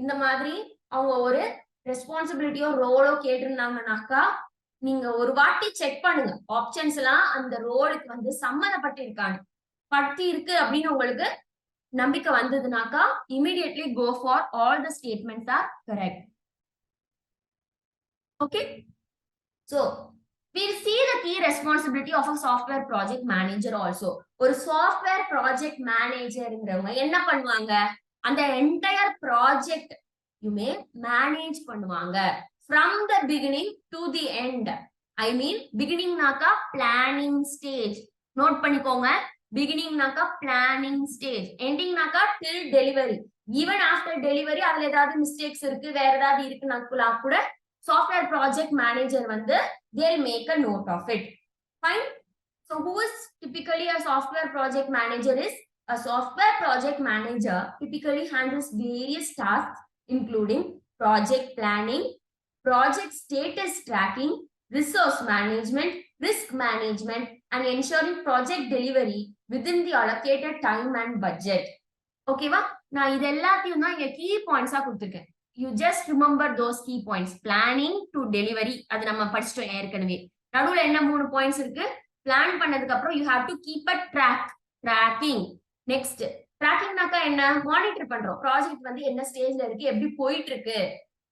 இந்த மாதிரி அவங்க ஒரு ரெஸ்பான்சிபிலிட்டியோ ரோலோ கேட்டிருந்தாங்கனாக்கா நீங்க ஒரு வாட்டி செக் பண்ணுங்க ஆப்ஷன்ஸ் எல்லாம் அந்த ரோலுக்கு வந்து சம்மந்தப்பட்டு இருக்காங்க. படுத்தி இருக்கு அப்படின்னு உங்களுக்கு நம்பிக்கை வந்ததுனாக்கா immediately go for all the statements are correct. Okay? So we'll see the key responsibility of a software project manager also. ஒரு சாஃப்ட்வேர் ப்ராஜெக்ட் மேனேஜர்ங்கிறவங்க என்ன பண்ணுவாங்க? அந்த என்டையர் ப்ராஜெக்ட் யுமே மேனேஜ் பண்ணுவாங்க. from the beginning to the end. I mean beginning naka planning stage. Note பண்ணிக்கோங்க. Beginning naka planning stage. Ending naka till delivery. Even after delivery அதுல ஏதாவது mistakes இருக்கு, வேற ஏதாவது இருக்குன்னா கூட software project manager வந்து they'll make a note of it. Fine. So who is typically a software project manager is a software project manager typically handles various tasks including project planning, project status tracking, resource management, risk management, and ensuring project delivery within the allocated time and budget. Okay va? நான் இது எல்லாத்தையும் தான் இங்க key points ஆ கொடுத்திருக்கேன். You just remember those key points. Planning to delivery அது நம்ம படிச்சிட்டோம் ஏற்கனவே. நடுவுல என்ன 3 points இருக்கு? Plan பண்ணதுக்கு அப்புறம் you have to keep a tracking. Next, ட்ராக்கிங்னாக்கா என்ன? மானிட்டர் பண்றோம். ப்ராஜெக்ட் வந்து என்ன ஸ்டேஜ்ல இருக்கு, எப்படி போயிட்டு இருக்கு.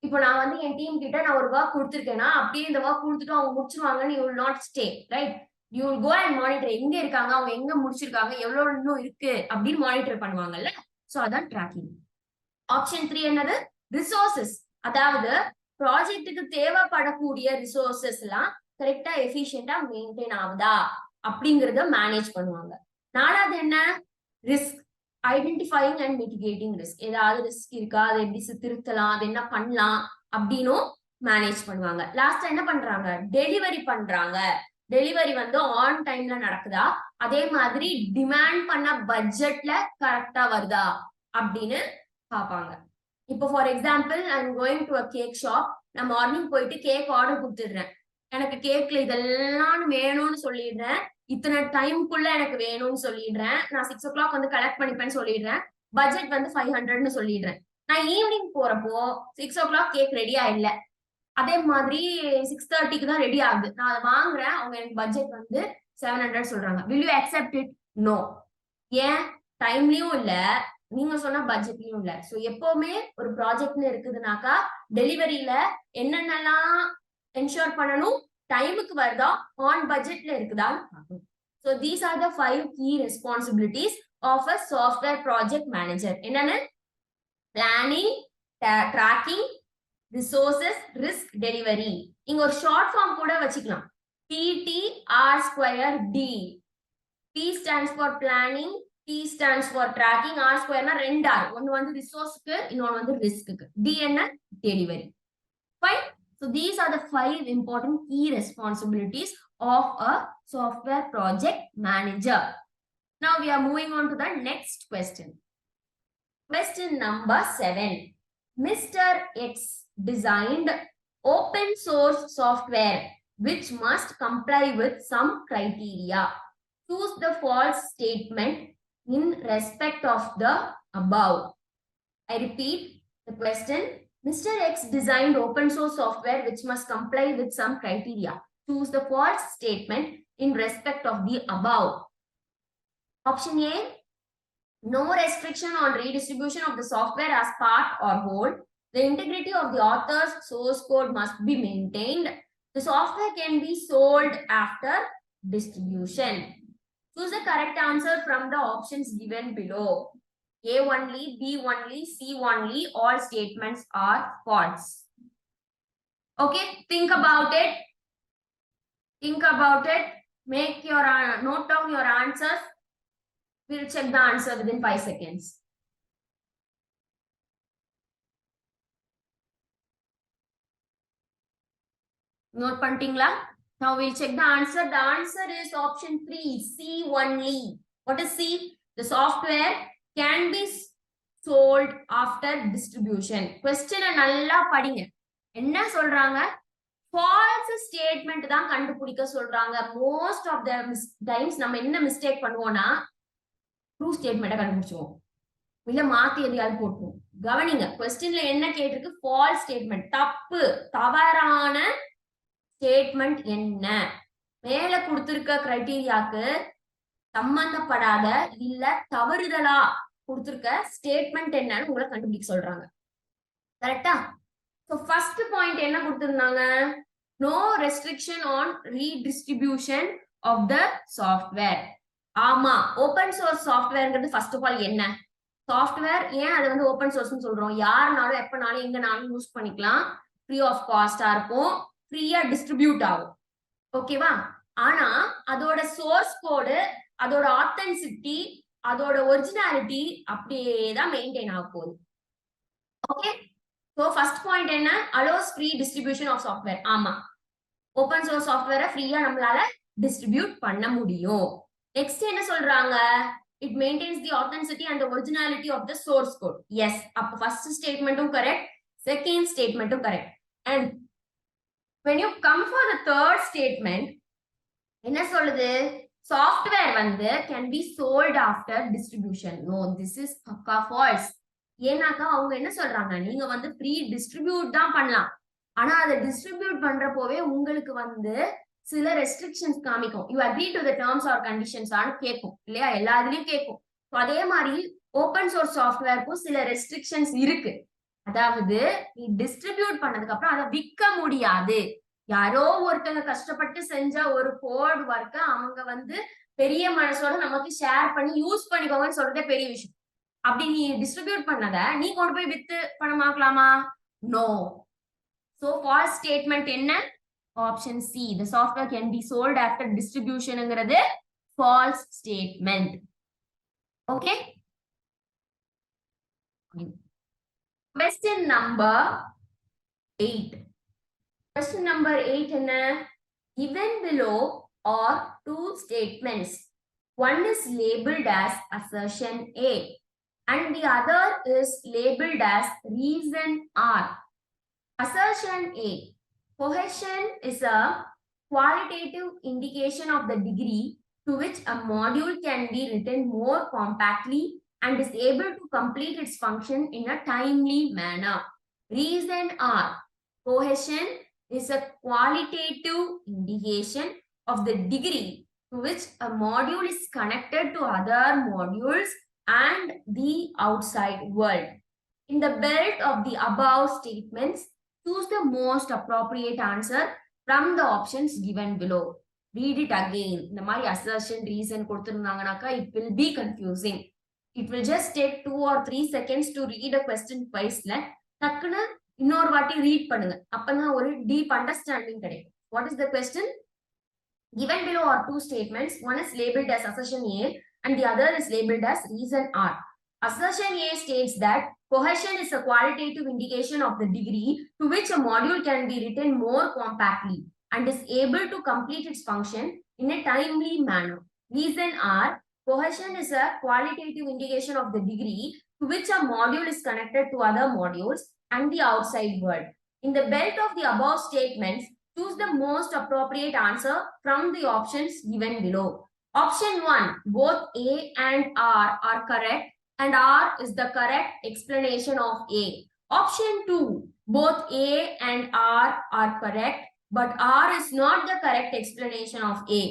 இப்போ நான் வந்து என் டீம் கிட்ட நான் ஒரு ஒர்க் கொடுத்துருக்கேன்னா அப்படியே இந்த ஒர்க் கொடுத்துட்டு அவங்க முடிச்சிருவாங்கன்னு you will not stay, right? You will go and monitor, எங்க இருக்காங்க, அவங்க எங்க முடிச்சிருக்காங்க, எவ்வளவு இன்னும் இருக்கு அப்படின்னு மானிட்டர் பண்ணுவாங்கல்ல. சோ அதான் ட்ராக்கிங். ஆப்ஷன் 3 என்னது? ரிசோர்சஸ். அதாவது ப்ராஜெக்ட்டுக்கு தேவைப்படக்கூடிய ரிசோர்சஸ் எல்லாம் கரெக்டா எஃபிஷியன்டா மெயின்டைன் ஆகுதா அப்படிங்கறத மேனேஜ் பண்ணுவாங்க. 4வது என்ன? Risk. Identifying and mitigating risk. ஏதாவது ரிஸ்க் இருக்கா, அதை எப்படி திருத்தலாம், அது என்ன பண்ணலாம் அப்படின்னும் மேனேஜ் பண்ணுவாங்க. லாஸ்டா என்ன பண்றாங்க? டெலிவரி பண்றாங்க. டெலிவரி வந்து ஆன் டைம்ல நடக்குதா, அதே மாதிரி டிமாண்ட் பண்ண பட்ஜெட்ல கரெக்டா வருதா அப்படின்னு பாப்பாங்க. இப்போ for example I am going to a cake shop. நான் மார்னிங் போயிட்டு கேக் ஆர்டர் கொடுத்துடுறேன். எனக்கு கேக்ல இதெல்லாம் வேணும்னு சொல்லிடுறேன். இத்தனை டைம்குள்ள எனக்கு வேணும்னு சொல்லிடுறேன். நான் 6 o'clock வந்து கலெக்ட் பண்ணிப்பேன்னு சொல்லிடுறேன். பட்ஜெட் வந்து 500ன்னு சொல்லிடுறேன். நான் ஈவினிங் போறப்போ 6 o'clock கேக் ரெடியா இல்ல. அதே மாதிரி 6:30க்கு தான் ரெடி ஆகுது. நான் அதை வாங்குறேன். அவங்க எனக்கு பட்ஜெட் வந்து 700 சொல்றாங்க. Will you accept it? No. ஏன்? டைம்லயும் இல்ல, நீங்க சொன்ன பட்ஜெட்லயும் இல்ல. சோ எப்பவுமே ஒரு ப்ராஜெக்ட்னு இருக்குதுனாக்கா டெலிவரியில என்னென்னலாம் என்ஷூர் பண்ணணும், டைமுக்கு வருதா, ஆன் பட்ஜெட்ல இருக்குதான்னு பார்க்கணும். So these are the 5 key responsibilities of a software project manager. என்னன்னு? Planning, tracking, resources, risk, delivery. இங்க ஒரு ஷார்ட் ஃபார்ம் கூட வச்சுக்கலாம். PTR²D. P stands for planning, T stands for tracking, R square னா 2 R. ஒன்னு வந்து ரிசோர்ஸ்க்கு, இன்னொன்னு வந்து ரிஸ்க்கு. D என்ன? Delivery. Fine. So these are the 5 important key responsibilities of a software project manager. Now we are moving on to the next question. Question number 7. Mr. X designed open source software which must comply with some criteria. Choose the false statement in respect of the above. I repeat the question. Mr. X designed open source software which must comply with some criteria. Choose the false statement in respect of the above. Option A. No restriction on redistribution of the software as part or whole. The integrity of the author's source code must be maintained. The software can be sold after distribution. Choose the correct answer from the options given below. A only, B only, C only, all statements are false. Okay, think about it. Think about it. Make your note down your answers. We'll check the answer within 5 seconds. Note பண்ணிட்டீங்களா? Now we'll check the answer. The answer is option 3, C only. What is C? The software can be sold after distribution. Question நல்லா படிங்க. என்ன சொல்றாங்க? false statement தான் கண்டுபிடிக்க சொல்றாங்க. Most of the times நம்ம என்ன mistake பண்ணுவோம்னா true statement கண்டுபிடிச்சுவோம். இல்ல மாத்தி எதையாவது போட்டுவோம். கவனிங்க, questionல என்ன கேட்டிருக்கு? false statement. தப்பு, தவறான ஸ்டேட்மெண்ட் என்ன? மேல கொடுத்திருக்க கிரைட்டீரியாக்கு சம்பந்தப்படாத இல்ல தவறுதலா கொடுத்திருக்க ஸ்டேட்மெண்ட் என்னன்னு உங்களை கண்டுபிடிக்க சொல்றாங்க. கரெக்டா? சோ ஃபர்ஸ்ட் பாயிண்ட் என்ன கொடுத்திருந்தாங்க? No restriction on redistribution of the software. ஆமா, ஓபன் சோர்ஸ் சாஃப்ட்வேர்ங்கிறது ஃபர்ஸ்ட் ஆஃப் ஆல் என்ன? சாஃப்ட்வேர் ஏன் அதை வந்து ஓபன் சோர்ஸ்னு சொல்றோம்? யாருனாலும் எப்பனாலும் எங்கனாலும் யூஸ் பண்ணிக்கலாம். ஃப்ரீ ஆஃப் காஸ்டா இருக்கும், ஃப்ரீயா டிஸ்ட்ரிபியூட் ஆகும். ஓகேவா? ஆனா அதோட சோர்ஸ் கோடு, அதோட ஆத்தென்டிசிட்டி, அதோட ஒரிஜினாலிட்டி அப்படியே தான் மெயின்டைன் ஆக போகுது. ஓகே, சோ ஃபர்ஸ்ட் பாயிண்ட் என்ன? Allows free distribution of software. ஆமா, ஓபன் சோர்ஸ் சாஃப்ட்வேரை ஃப்ரீயா நம்மளால டிஸ்ட்ரிபியூட் பண்ண முடியும். நெக்ஸ்ட் என்ன சொல்றாங்க? It maintains the authenticity and originality of the source code. Yes, அப்ப ஃபர்ஸ்ட் ஸ்டேட்மெண்ட்டும் கரெக்ட், செகண்ட் ஸ்டேட்மெண்ட்டும் correct. And when you come for the third statement, என்ன சொல்லுது? சாஃப்ட்வேர் வந்து can be sold after distribution. No, this is பக்கா false. ஏன்னாக்கா அவங்க என்ன சொல்றாங்க, நீங்க வந்து ஃப்ரீ டிஸ்ட்ரிபியூட் தான் பண்ணலாம், ஆனா அதை டிஸ்ட்ரிபியூட் பண்றப்போவே உங்களுக்கு வந்து சில ரெஸ்ட்ரிக்ஷன்ஸ் காமிக்கும். You agree to the terms R conditions ஆன்னு கேட்கும் இல்லையா? எல்லா இதுலயும் கேட்கும். அதே மாதிரி ஓபன் சோர்ஸ் சாஃப்ட்வேருக்கும் சில ரெஸ்ட்ரிக்ஷன்ஸ் இருக்கு. அதாவது நீ டிஸ்ட்ரிபியூட் பண்ணதுக்கு அப்புறம் அதை விற்க முடியாது. யாரோ ஒருத்தங்க கஷ்டப்பட்டு செஞ்ச ஒரு கோட் ஒர்க்க அவங்க வந்து பெரிய மனசோட நமக்கு ஷேர் பண்ணி யூஸ் பண்ணிக்கோங்கன்னு சொல்றதே பெரிய விஷயம். அப்படி நீ டிஸ்ட்ரிபியூட் பண்ணத நீ கொண்டு போய் with பணமாக்கலாமா? No. So false statement என்ன? Option C, the software can be sold after distributionங்கிறது false statement. Okay, question number 8. Question number 8 என்ன? Given below are two statements. One is labeled as assertion A and the other is labeled as reason R. Assertion A: cohesion is a qualitative indication of the degree to which a module can be written more compactly and is able to complete its function in a timely manner. Reason R: cohesion is a qualitative indication of the degree to which a module is connected to other modules and the outside world. In the belt of the above statements, choose the most appropriate answer from the options given below. Read it again. இந்த மாதிரி assertion, reason கொடுத்திருந்தாங்கனாக்கா it will be confusing. It will just take 2 or 3 seconds to read a question twice-ல டக்குன்னு இன்னொரு வாட்டி ரீட் பண்ணுங்க. அப்பதான் ஒரு deep understanding கிடைக்கும். What is the question? Given below are two statements. One is labeled as assertion A and the other is labeled as reason R. Assertion A states that cohesion is a qualitative indication of the degree to which a module can be written more compactly and is able to complete its function in a timely manner. Reason R: cohesion is a qualitative indication of the degree to which a module is connected to other modules and the outside world. In the belt of the above statements, choose the most appropriate answer from the options given below. Option 1, both A and R are correct and R is the correct explanation of A. Option 2, both A and R are correct, but R is not the correct explanation of A.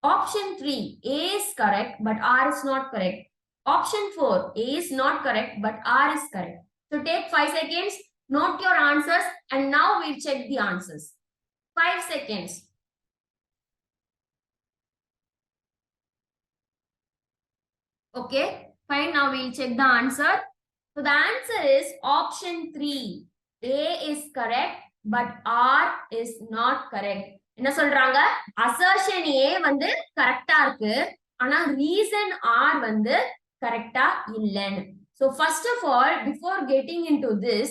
Option 3, A is correct, but R is not correct. Option 4, A is not correct, but R is correct. So take 5 seconds, note your answers, and now we'll check the answers. 5 seconds. Okay, fine. Now we'll check the answer. So the answer is option 3. A is correct, but R is not correct. என்ன சொல்றாங்க? assertion A வந்து கரெக்டா இருக்கு, ஆனா reason R வந்து கரெக்டா இல்லன்னு. So first of all, before getting into this,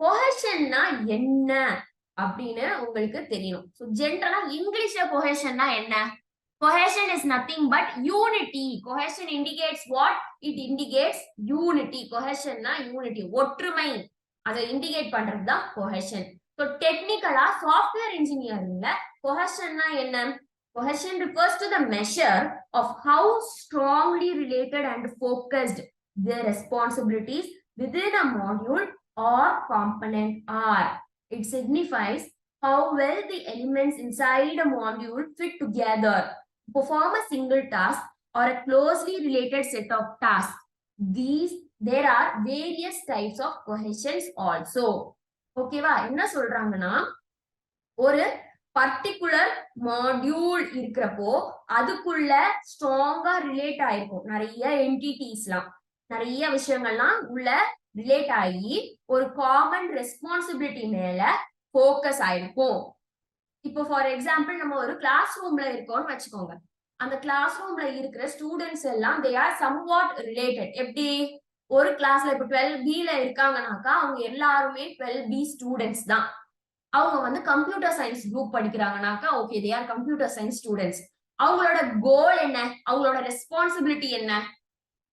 cohesionனா என்ன அப்படின்னு உங்களுக்கு தெரியணும். So generally இங்கிலீஷ்ல cohesionனா என்ன? Cohesion is nothing but unity. Cohesion indicates what? It indicates unity. Cohesion na unity. ஒற்றுமை. அதை indicate பண்றது தான் cohesion. So technically software engineering ல cohesion na என்ன? Cohesion refers to the measure of how strongly related and focused the responsibilities within a module or component are. It signifies how well the elements inside a module fit together, perform a single task or a closely related set of tasks. There are various types of cohesions also. Okay va? என்ன சொல்றாங்கன்னா, ஒரு பர்டிகுலர் மாடியூல் இருக்கிறப்போ அதுக்குள்ள ஸ்ட்ராங்கா ரிலேட் ஆயிருக்கும் நிறைய என்டிட்டிஸ்லாம், நிறைய விஷயங்கள்லாம் உள்ள ரிலேட் ஆகி ஒரு காமன் ரெஸ்பான்சிபிலிட்டி மேல ஃபோக்கஸ் ஆயிருக்கும். இப்போ ஃபார் எக்ஸாம்பிள் நம்ம ஒரு கிளாஸ் ரூம்ல இருக்கோம்னு வச்சுக்கோங்க. அந்த கிளாஸ் ரூம்ல இருக்கிற ஸ்டூடெண்ட்ஸ் எல்லாம் தே ஆர் சம்வாட் ரிலேட்டட். எப்படி ஒரு கிளாஸ்ல இப்போ 12B இருக்காங்கனாக்கா அவங்க எல்லாருமே 12B ஸ்டூடெண்ட்ஸ் தான். அவங்க வந்து கம்ப்யூட்டர் சயின்ஸ் குரூப் படிக்கிறாங்கனாக்கா okay they are computer science students. அவங்களோட கோல் என்ன, அவங்களோட ரெஸ்பான்சிபிலிட்டி என்ன,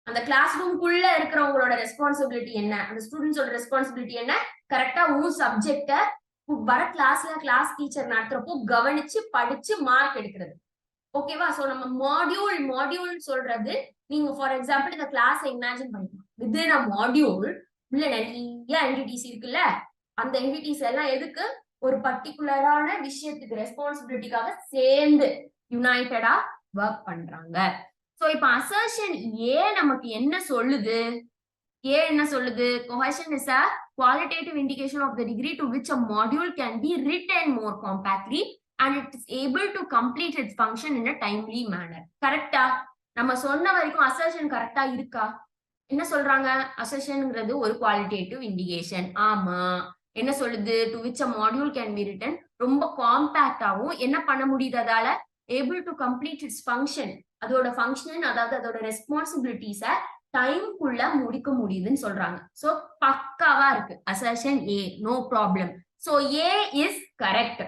அந்த கிளாஸ் ரூம்குள்ள இருக்கிறவங்களோட ரெஸ்பான்சிபிலிட்டி என்ன, அந்த ஸ்டூடெண்ட்ஸோட ரெஸ்பான்சிபிலிட்டி என்ன, கரெக்டா உன் சப்ஜெக்ட வர கிளாஸ்ல கிளாஸ் டீச்சர் நடத்துறப்போ கவனிச்சு படிச்சு மார்க் எடுக்கிறது. ஓகேவா? சோ நம்ம மாடியூல் சொல்றது, நீங்க ஃபார் எக்ஸாம்பிள் இந்த கிளாஸ் இமேஜின் பண்ணிக்கலாம். வித்தின் அ மாடியூல் உள்ள நிறைய என்டிடிஸ் இருக்குல்ல, அந்த என்டிடிஸ் எல்லாம் எதுக்கு, ஒரு பர்டிகுலரான விஷயத்துக்கு ரெஸ்பான்சிபிலிட்டிக்காக சேர்ந்து யுனைடடா ஒர்க் பண்றாங்க. சோ இப்ப அசர்ஷன் ஏ நமக்கு என்ன சொல்லுது, ஏ என்ன சொல்லுது, cohesion is a qualitative indication of the degree to which a module can be written more compactly and it is able to complete its function in a timely manner. கரெக்டா? நம்ம சொன்ன வரைக்கும் அசர்ஷன் கரெக்டா இருக்கா? என்ன சொல்றாங்க, அசர்ஷன்ங்கிறது ஒரு குவாலிட்டேட்டிவ் இண்டிகேஷன். ஆமா. என்ன சொல்லுது, to which a module can be written, ரொம்ப காம்பாக்டாவும் என்ன பண்ண முடியுது, அதால able to complete its function, அதோட ஃபங்க்ஷன் அதாவது அதோட ரெஸ்பான்சிபிலிட்டிஸ டைம்க்குள்ள முடிக்க முடியுதுன்னு சொல்றாங்க. சோ பக்காவா இருக்கு assertion A, no problem. So A is correct.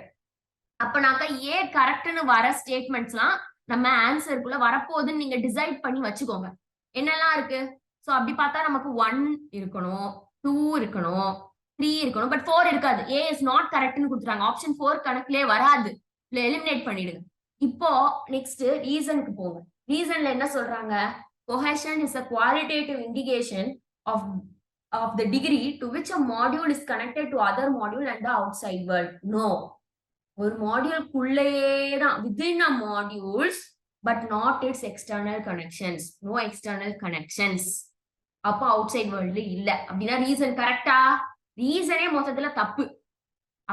அப்பனாக்கா ஏ கரெக்ட்னு வர ஸ்டேட்மெண்ட்ஸ்லாம் நம்ம ஆன்சருக்குள்ள வரப்போகுதுன்னு நீங்க டிசைட் பண்ணி வச்சுக்கோங்க. என்னெல்லாம் இருக்கு, சோ அப்படி பார்த்தா நமக்கு 1 இருக்கணும், 2 இருக்கணும், 3 இருக்கணும், பட் 4 இருக்காது. ஏ இஸ் நாட் கரெக்ட்னு கொடுத்துட்டாங்க. ஆப்ஷன் 4 கணக்குலயே வராது, எலிமினேட் பண்ணிடுங்க. இப்போ நெக்ஸ்ட் ரீசனுக்கு போங்க. ரீசன்ல என்ன சொல்றாங்க, cohesion is a qualitative indication of the degree to which a module is connected to other module and the outside world. No, ஒரு மாடியூல்குள்ளேயே தான், within a modules but not its external connections. No external connections. அப்ப அவுட்சைட் வேர்ல்ட்ல இல்ல அப்படின்னா ரீசன் கரெக்டா? ரீசனே மொத்தத்துல தப்பு.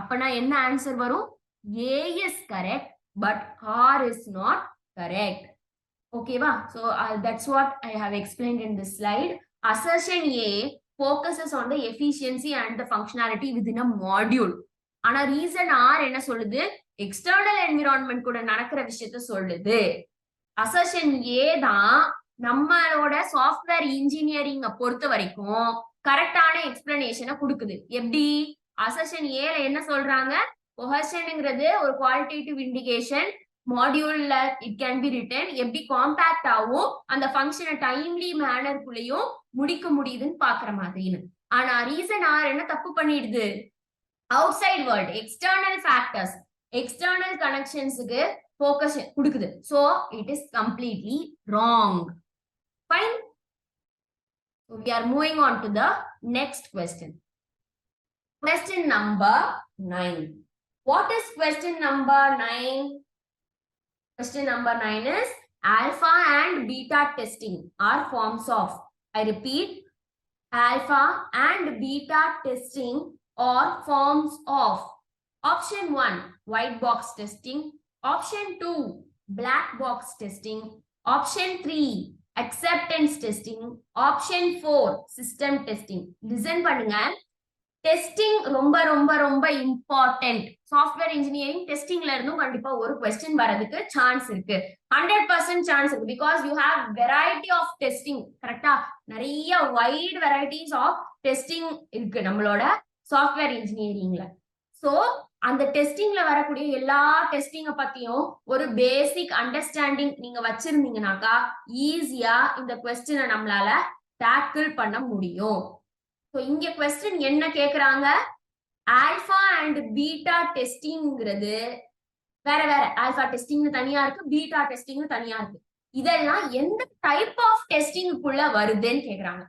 அப்பனா என்ன ஆன்சர் வரும், A is correct but R is not correct. Okay va? So that's what I have explained in this slide. Assertion A focuses on the efficiency and the functionality within a module. ஆனா ரீசன் R என்ன சொல்லுது, எக்ஸ்டர்னல் என்விரான்மெண்ட் கூட நடக்கிற விஷயத்த சொல்லுது. அசர்ஷன் ஏ தான் நம்மளோட சாஃப்ட்வேர் இன்ஜினியரிங்க பொறுத்த வரைக்கும் கரெக்டான எக்ஸ்பிளனேஷனை கொடுக்குது. எப்படி, அசர்ஷன் ஏல என்ன சொல்றாங்க, cohesionங்கிறது ஒரு குவாலிட்டேட்டிவ் இண்டிகேஷன், மாடியூல்ல இட் கேன் பி ரிட்டன், எப்படி காம்பாக்ட் ஆகும், அந்த ஃபங்க்ஷனை டைம்லி மேனர்க்குள்ளேயும் முடிக்க முடியுதுன்னு பாக்குற மாதிரின்னு. ஆனா ரீசன் ஆர் என்ன தப்பு பண்ணிடுது, outside world, external factors, external கனெக்ஷன்ஸுக்கு ஃபோக்கஸ் கொடுக்குது. So it is completely wrong. Fine. We are moving on to the next question. Question number 9. What is question number 9? Question number 9 is alpha and beta testing are forms of. I repeat, alpha and beta testing are forms of. Option 1, white box testing. Option 2, black box testing. Option 3, acceptance testing. Option 4, system testing. Listen பண்ணுங்க. டெஸ்டிங் ரொம்ப ரொம்ப ரொம்ப இம்பார்ட்டன்ட். சாஃப்ட்வேர் இன்ஜினியரிங் டெஸ்டிங்ல இருந்தும் கண்டிப்பா ஒரு கொஸ்டின் வரதுக்கு சான்ஸ் இருக்கு, 100% சான்ஸ் இருக்கு. Because you have variety of testing. கரெக்டா, நிறைய வைட் வெரைட்டிஸ் ஆஃப் டெஸ்டிங் இருக்கு நம்மளோட சாஃப்ட்வேர் இன்ஜினியரிங்ல. சோ அந்த டெஸ்டிங்ல வரக்கூடிய எல்லா டெஸ்டிங்க பத்தியும் ஒரு பேசிக் அண்டர்ஸ்டாண்டிங் நீங்க வச்சிருந்தீங்கன்னாக்கா ஈஸியா இந்த கொஸ்டினை நம்மளால டேக்கிள் பண்ண முடியும். இங்க கொஸ்டின் என்ன கேக்குறாங்க, ஆல்பா அண்ட் பீட்டா டெஸ்டிங்கிறது வேற வேற. ஆல்பா டெஸ்டிங் தனியா இருக்கு, பீட்டா டெஸ்டிங் தனியா இருக்கு. இதெல்லாம் எந்த டைப் ஆஃப் டெஸ்டிங்குள்ள வருதுன்னு கேக்குறாங்க.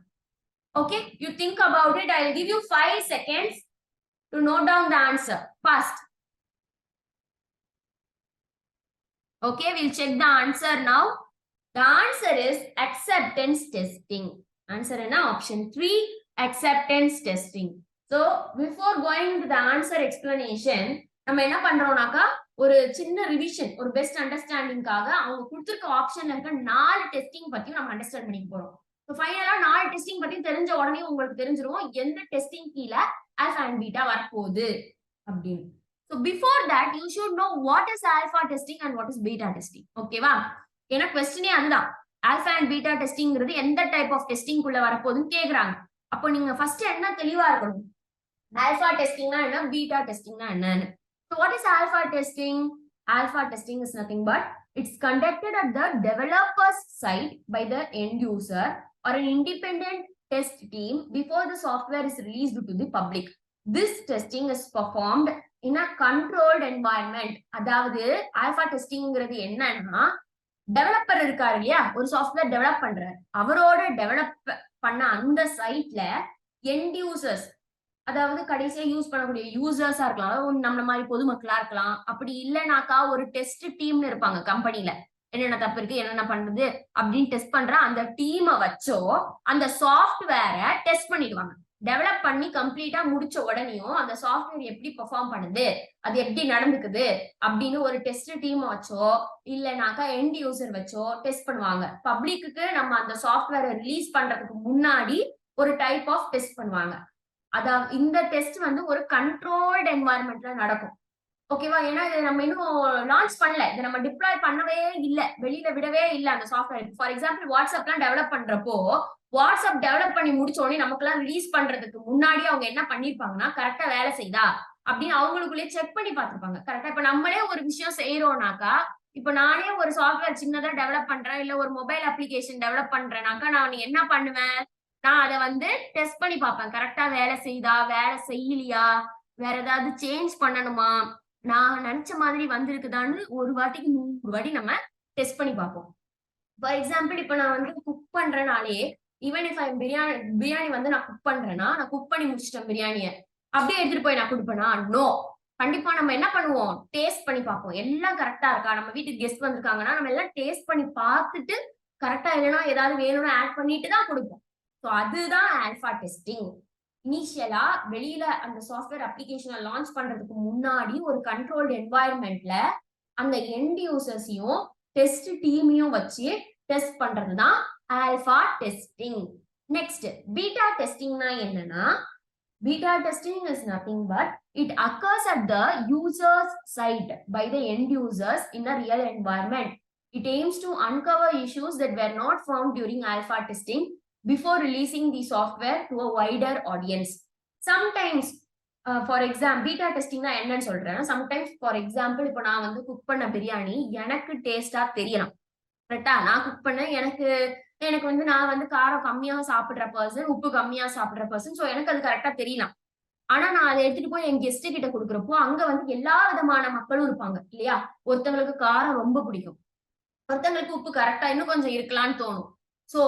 Okay, you think about it. I will give you 5 seconds to note down the answer. Fast. Okay, we'll check the answer now. The answer is acceptance testing. Answer என்ன, option 3, acceptance testing. So before going to the answer explanation, நம்ம என்ன பண்றோம்னாக்கா ஒரு சின்ன ரிவிஷன், ஒரு பெஸ்ட் அண்டர்ஸ்டாண்டிங்காக அவங்க கொடுத்திருக்க ஆப்ஷன்ல இருக்க 4 டெஸ்டிங் பத்தியும் நம்ம அண்டர்ஸ்டாண்ட் பண்ணிக்க போறோம். ஸோ ஃபைனலா 4 டெஸ்டிங் பத்தி தெரிஞ்ச உடனே உங்களுக்கு தெரிஞ்சிரும் எந்த டெஸ்டிங் கீழே ஆல்பா அண்ட் பீட்டா வரப்போகுது அப்படின்னு. So before that you should know what is alpha testing and what is beta testing. ஓகேவா? ஏன்னா கொஸ்டினே அதுதான். ஆல்பா அண்ட் பீட்டா டெஸ்டிங்கிறது எந்த டைப் ஆஃப் டெஸ்டிங் குள்ள வரப்போகுதுன்னு கேக்குறாங்க. அப்போ நீங்க ஃபர்ஸ்ட் என்ன தெளிவா இருக்கணும். ஆல்பா டெஸ்டிங்னா என்ன, பீட்டா டெஸ்டிங்னா என்னன்னு. So what is alpha testing? Alpha testing is nothing but it's conducted at the developer's side by the end user or an independent test team before the software is released to the public. This testing is performed in a controlled environment. அதாவது ஆல்பா டெஸ்டிங்கிறது என்னன்னா, டெவலப்பர் இருக்காரு இல்லையா, ஒரு சாஃப்ட்வேர் டெவலப் பண்றாரு, அவரோட டெவலப் பண்ண அந்த சைட்ல எண்ட் யூசர்ஸ், அதாவது கடைசியா யூஸ் பண்ணக்கூடிய யூசர்ஸா இருக்கலாம், அதாவது நம்மள மாதிரி பொதுமக்களா இருக்கலாம். அப்படி இல்லைனாக்கா ஒரு டெஸ்ட் டீம்னு இருப்பாங்க கம்பெனில, என்னென்ன தப்பு இருக்கு என்னென்ன பண்றது அப்படின்னு டெஸ்ட் பண்ற அந்த டீமை வச்சோ அந்த சாஃப்ட்வேரை டெஸ்ட் பண்ணிடுவாங்க. டெவலப் பண்ணி கம்ப்ளீட்டா முடிச்ச உடனேயும் அந்த சாஃப்ட்வேர் எப்படி பெர்ஃபார்ம் பண்ணுது, அது எப்படி நடந்துக்குது அப்படின்னு ஒரு டெஸ்ட் டீம் வச்சோ இல்லைனாக்கா எண்ட் யூசர் வச்சோ டெஸ்ட் பண்ணுவாங்க. பப்ளிக்கு நம்ம அந்த சாஃப்ட்வேரை ரிலீஸ் பண்றதுக்கு முன்னாடி ஒரு டைப் ஆஃப் டெஸ்ட் பண்ணுவாங்க. அதான் இந்த டெஸ்ட் வந்து ஒரு கண்ட்ரோல்டு என்வாயர்மெண்ட்ல நடக்கும். ஓகேவா? ஏன்னா இதை நம்ம இன்னும் லான்ச் பண்ணல, இதை நம்ம டிப்ளாய் பண்ணவே இல்லை, வெளியில விடவே இல்லை அந்த சாஃப்ட்வேர். ஃபார் எக்ஸாம்பிள் வாட்ஸ்அப்லாம் டெவலப் பண்றப்போ வாட்ஸ்அப் டெவலப் பண்ணி முடிச்ச உடனே நமக்குலாம் ரிலீஸ் பண்றதுக்கு முன்னாடி அவங்க என்ன பண்ணிருப்பாங்கன்னா, கரெக்டா வேலை செய்தா அப்படின்னு அவங்களுக்குள்ளேயே செக் பண்ணி பார்த்திருப்பாங்க. கரெக்டா இப்ப நம்மளே ஒரு விஷயம் செய்யறோம்னாக்கா, இப்ப நானே ஒரு சாஃப்ட்வேர் சின்னதா டெவலப் பண்றேன், இல்ல ஒரு மொபைல் அப்ளிகேஷன் டெவலப் பண்றேனாக்கா நான் என்ன பண்ணுவேன், நான் அதை வந்து டெஸ்ட் பண்ணி பார்ப்பேன். கரெக்டா வேலை செய்தா, வேலை செய்யலையா, வேற ஏதாவது சேஞ்ச் பண்ணணுமா, நான் நினைச்ச மாதிரி வந்திருக்குதான்னு ஒரு வாட்டிக்கு 100 வாட்டி நம்ம டெஸ்ட் பண்ணி பார்ப்போம். ஃபார் எக்ஸாம்பிள் இப்ப நான் வந்து குக் பண்றனாலே, ஈவன் இஃப் ஐ பிரியாணி வந்து நான் குக் பண்றேன்னா, நான் குக் பண்ணி முடிச்சிட்டேன் பிரியாணியை, அப்படியே எடுத்துட்டு போய் நான் கொடுப்பேனா? நோ. கண்டிப்பா நம்ம என்ன பண்ணுவோம், டேஸ்ட் பண்ணி பார்ப்போம். எல்லாம் கரெக்டா இருக்கா, நம்ம வீட்டுக்கு கெஸ்ட் வந்திருக்காங்கன்னா நம்ம எல்லாம் டேஸ்ட் பண்ணி பார்த்துட்டு கரெக்டா இல்லைன்னா ஏதாவது வேணும்னு ஆட் பண்ணிட்டு தான் கொடுப்போம். ஸோ அதுதான் ஆல்பா டெஸ்டிங். இனிஷியலா வெளியில அந்த சாஃப்ட்வேர் அப்ளிகேஷனை லான்ச் பண்றதுக்கு முன்னாடி ஒரு கண்ட்ரோல்டு என்வாயர்மெண்ட்ல அந்த எண்ட் யூசர்ஸையும் டெஸ்ட் டீமையும் வச்சு டெஸ்ட் பண்றதுதான் ஆல்பா டெஸ்டிங். நெக்ஸ்ட் பீட்டா டெஸ்டிங்னா என்னன்னா, beta testing is nothing but it occurs at the user's side by the end users in a real environment. It aims to uncover issues that were not found during alpha testing before releasing the software to a wider audience. Sometimes for example beta testing na enna solren, sometimes for example ipo na vandu cook panna biryani enakku taste ah theriyala, correct ah, na cook panna எனக்கு வந்து நான் வந்து காரம் கம்மியா சாப்பிடுற பர்சன், உப்பு கம்மியா சாப்பிடுற பர்சன், சோ எனக்கு அது கரெக்டா தெரியலாம். ஆனா நான் அதை எடுத்துட்டு போய் என் கெஸ்ட் கிட்ட கொடுக்குறப்போ அங்க வந்து எல்லா விதமான மக்களும் இருப்பாங்க இல்லையா. ஒருத்தவங்களுக்கு காரம் ரொம்ப பிடிக்கும், ஒருத்தவங்களுக்கு உப்பு கரெக்டா இன்னும் கொஞ்சம் இருக்கலாம்னு தோணும். சோ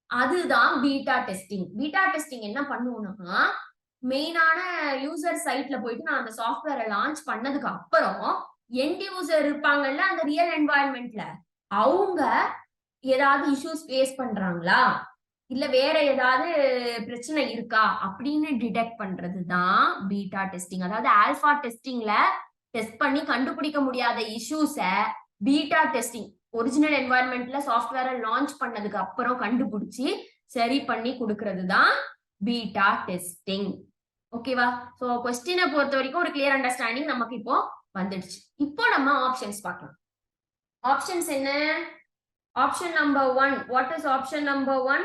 அதுதான் பீட்டா டெஸ்டிங். பீட்டா டெஸ்டிங் என்ன பண்ணுவோம்னா, மெயினான யூசர் சைட்ல போயிட்டு நான் அந்த சாஃப்ட்வேரை லான்ச் பண்ணதுக்கு அப்புறம் எண்ட் யூசர் இருப்பாங்கல்ல அந்த ரியல் என்வாயர்மெண்ட்ல, அவங்க ஏதாவது இஷ்யூஸ் ஃபேஸ் பண்றாங்களா, இல்ல வேற ஏதாவது பிரச்சனை இருக்கா அப்படின்னு டிடெக்ட் பண்றதுதான் பீட்டா டெஸ்டிங். அதாவது ஆல்பா டெஸ்டிங்ல டெஸ்ட் பண்ணி கண்டுபிடிக்க முடியாத இஷ்யூஸ பீட்டா டெஸ்டிங் ஒரிஜினல் என்வாயர்மெண்ட்ல சாஃப்ட்வேரை லான்ச் பண்ணதுக்கு அப்புறம் கண்டுபிடிச்சி சரி பண்ணி கொடுக்கிறது தான் பீட்டா டெஸ்டிங். ஓகேவா? சோ क्वेश्चனை பொறுத்த வரைக்கும் ஒரு கிளியர் அண்டர்ஸ்டாண்டிங் நமக்கு இப்போ வந்துடுச்சு. இப்போ நம்ம ஆப்ஷன்ஸ் பார்க்கலாம். ஆப்ஷன்ஸ் என்ன? Option number 1. What is option number 1?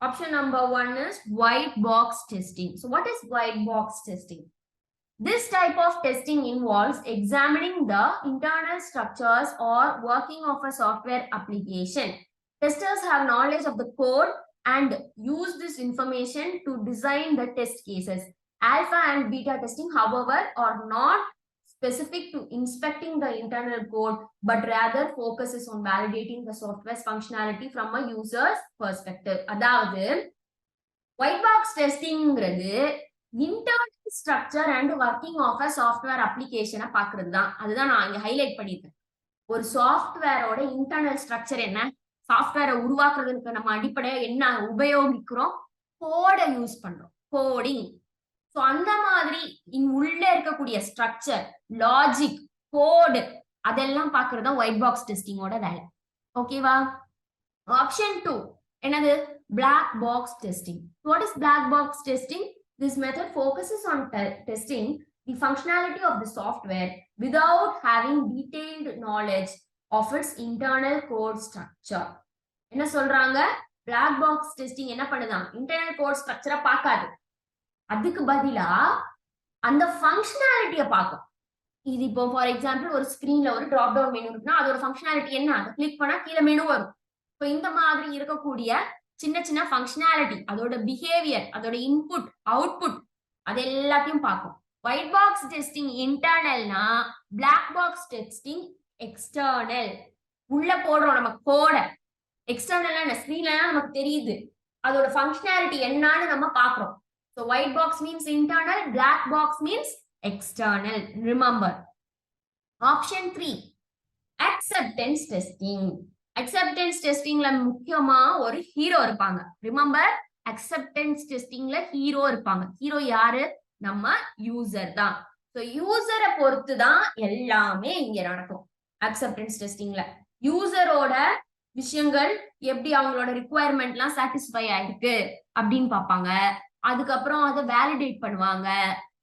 Option number 1 is white box testing. So what is white box testing? This type of testing involves examining the internal structures or working of a software application. Testers have knowledge of the code and use this information to design the test cases. Alpha and beta testing, however, are not specific to inspecting the internal code, but rather focuses on validating the software's functionality from a user's perspective. அதாவது white box testing internal structure and working of a software application பார்க்கிறது தான். அதுதான் நான் இங்க ஹைலைட் பண்ணிருக்கேன். ஒரு சாஃப்ட்வேரோட இன்டர்னல் ஸ்ட்ரக்சர் என்ன, சாஃப்ட்வேரை உருவாக்குறதுக்கு நம்ம அடிப்படையா என்ன உபயோகிக்கிறோம், கோடை யூஸ் பண்றோம், கோடிங். சோ அந்த மாதிரி உள்ள இருக்கக்கூடிய ஸ்ட்ரக்சர், லாஜிக், கோட் அதெல்லாம் பாக்குறது தான் ஒயிட் பாக்ஸ் டெஸ்டிங்கோட வேலை. ஓகேவா? ஆப்ஷன் 2 என்னது? black box testing. What is black box testing? This method focuses on testing the functionality of the software without having detailed knowledge of its internal code structure. என்ன சொல்றாங்க? black box testing என்ன பண்ணுதான்? internal code structure பார்க்காது. அதுக்கு பதிலா அந்த ஃபங்க்ஷனாலிட்டியை பார்க்கும். இது இப்போ ஃபார் எக்ஸாம்பிள் ஒரு ஸ்கிரீன்ல ஒரு டிராப் டவுன் மெனு இருக்குன்னா அதோட ஃபங்க்ஷனாலிட்டி என்ன? அதை கிளிக் பண்ணா கீழே மெனு வரும். இப்போ இந்த மாதிரி இருக்கக்கூடிய சின்ன சின்ன ஃபங்க்ஷனாலிட்டி, அதோட பிஹேவியர், அதோட இன்புட் அவுட்புட், அது எல்லாத்தையும் பார்க்கும். ஒயிட் பாக்ஸ் டெஸ்டிங் இன்டர்னல்னா, பிளாக் பாக்ஸ் டெஸ்டிங் எக்ஸ்டர்னல். உள்ள போடுறோம் நம்ம கோட. எக்ஸ்டர்னல் ஸ்கிரீன்ல நமக்கு தெரியுது, அதோட ஃபங்க்ஷனாலிட்டி என்னன்னு நம்ம பார்க்கிறோம். So white box means internal, black box means external. Remember. Option 3, acceptance testing. Acceptance testing la முக்கியமா ஒரு ஹீரோ இருப்பாங்க. Remember, acceptance testing la hero இருப்பாங்க. ஹீரோ யாரு? நம்ம யூசர் தான். So யூசரை பொறுத்து தான் எல்லாமே இங்க நடக்கும். acceptance testingல யூசரோட விஷயங்கள் எப்படி அவங்களோட ரிக்குவயர்மெண்ட்லாம் சாட்டிஸ்ஃபை ஆயிருக்கு அப்படின்னு பார்ப்பாங்க. அதுக்கப்புறம் அதை வேலிடேட் பண்ணுவாங்க.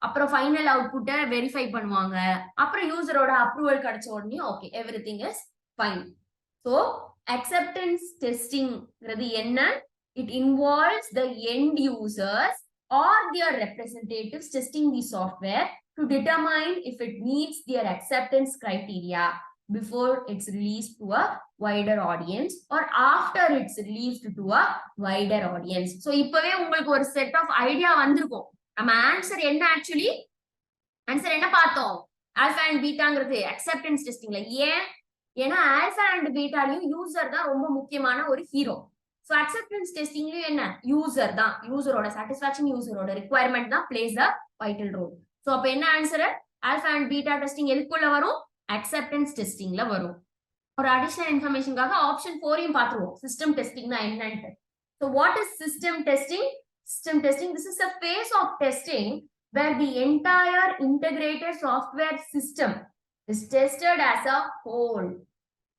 அப்புறம் ஃபைனல் அவுட்புட்டை வெரிஃபை பண்ணுவாங்க. அப்புறம் யூசரோட அப்ரூவல் கிடைச்ச உடனே okay, everything is fine. So acceptance டெஸ்டிங்கிறது என்ன? It involves the end users or their representatives testing the software to determine if it meets their acceptance criteria before it's released to a wider audience or after it's released to a wider audience. So இப்பவே உங்களுக்கு ஒரு செட் ஆஃப் ஐடியா வந்திருக்கும். நம்ம ஆன்சர் என்ன? ஆக்சுவலி ஆன்சர் என்ன பார்த்தோம்? ஆல்பா அண்ட் பீட்டாங்கிறது அக்செப்டன்ஸ் டெஸ்டிங்ல. ஏன்னா ஆல்பா அண்ட் பீட்டாலையும் யூசர் தான் ரொம்ப முக்கியமான ஒரு ஹீரோ. ஸோ அக்செப்டன்ஸ் டெஸ்டிங்லயும் என்ன? யூசர் தான். யூசரோட சாட்டிஸ்பாக்சன், யூசரோட ரிக்வயர்மெண்ட் தான் plays a vital role. So அப்ப என்ன answer? Alpha and beta testing எதுக்குள்ள வரும்? அக்செப்டன்ஸ் டெஸ்டிங்ல வரும். ஒரு அடிஷனல் இன்ஃபர்மேஷனுக்காக ஆப்ஷன் 4 பார்த்துருவோம். சிஸ்டம் டெஸ்டிங்னா என்னன்னு. So what is system testing? System testing, this is a phase of testing where the entire integrated software system is tested as a whole.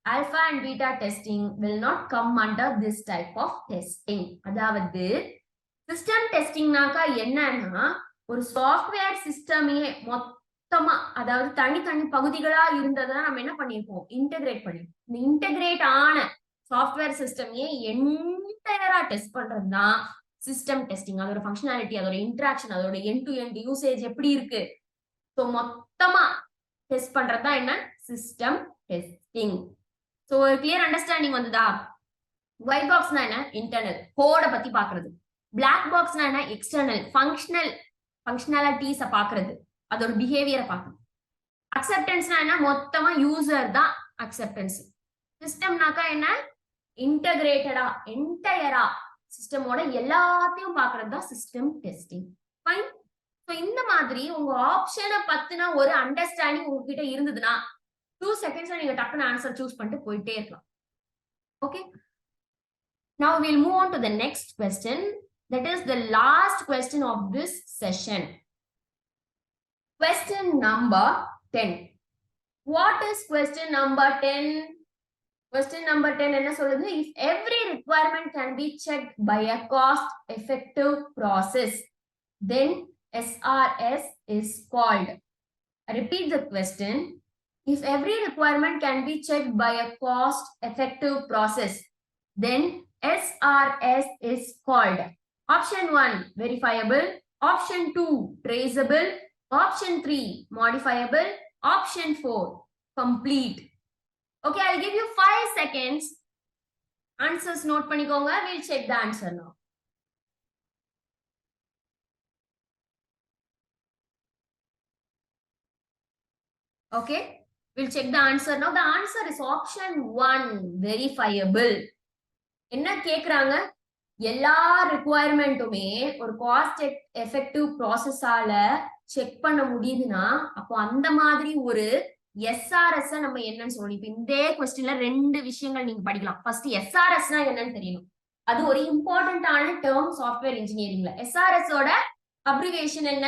Alpha and beta testing will not come under this type of testing. அதாவது சிஸ்டம் டெஸ்டிங்னாக்கா என்னன்னா, ஒரு சாஃப்ட்வேர் சிஸ்டமே மொத்தமா, அதாவது தனித்தனி பகுதிகளா இருந்ததை நம்ம என்ன பண்ணிருப்போம்? இன்டெகிரேட் பண்ணிருப்போம். இந்த இன்டெகிரேட் ஆன சாஃப்ட்வேர் சிஸ்டமே என்டையரா டெஸ்ட் பண்றதுதான் சிஸ்டம் டெஸ்டிங். அதோட ஃபங்க்ஷனாலிட்டி, அதோட இன்டராக்ஷன், அதோட எண்ட் டு எண்ட் யூசேஜ் எப்படி இருக்கு, ஸோ மொத்தமா டெஸ்ட் பண்றதுதான் என்ன? System testing. ஸோ ஒரு கிளியர் அண்டர்ஸ்டாண்டிங் வந்ததா? ஒயிட் பாக்ஸ்னா என்ன? இன்டர்னல் கோட பத்தி பாக்குறது. பிளாக் பாக்ஸ்னா என்ன? எக்ஸ்டர்னல் ஃபங்க்ஷனாலிட்டிஸை பாக்குறது, அதோட பிஹேவியரை பார்க்கணும். அக்செப்டன்ஸ்னா என்ன? மொத்தமா யூசர் தான் அக்செப்டன்ஸ். சிஸ்டம்னாக்கா என்ன? இன்டகிரேட்டடா, என்டையரா சிஸ்டமோட எல்லாத்தையும் பார்க்கறது தான் சிஸ்டம் டெஸ்டிங். ஃபைன். ஸோ இந்த மாதிரி உங்க ஆப்ஷனை பத்தின ஒரு அண்டர்ஸ்டாண்டிங் உங்ககிட்ட இருந்ததுன்னா 2 செகண்ட்ஸ்ல நீங்க டக்குன்னு ஆன்சர் சூஸ் பண்ணிட்டு போயிட்டே இருக்கலாம். Okay, now we'll move on to the next question. That is the last question of this session. Question number 10. What is question number 10? Question number 10 என்ன சொல்லுது? If every requirement can be checked by a cost effective process, then SRS is called. I repeat the question. If every requirement can be checked by a cost effective process, then SRS is called. Option 1, verifiable. Option 2, traceable. Option 3, modifiable. Option 4, complete. Okay, I'll give you 5 seconds. Answers note பண்ணிக்கோங்க. We'll check the answer now. Okay, we'll check the answer now. The answer is option 1, verifiable. என்ன கேக்குறாங்க? எல்லா ரிக்குவயர்மெண்ட்டுமே ஒரு காஸ்ட் எஃபெக்டிவ் ப்ராசஸால செக் பண்ண முடியுதுன்னா அப்போ அந்த மாதிரி ஒரு SRS நம்ம என்னன்னு சொல்லணும். இப்ப இந்த क्वेश्चनல 2 விஷயங்கள் நீங்க படிக்கலாம். ஃபர்ஸ்ட் SRSனா என்னன்னு தெரியணும். அது ஒரு இம்பார்ட்டன்டான டேர்ம் சாஃப்ட்வேர் இன்ஜினியரிங்ல. SRS ஓட அப்ரிவியேஷன் என்ன?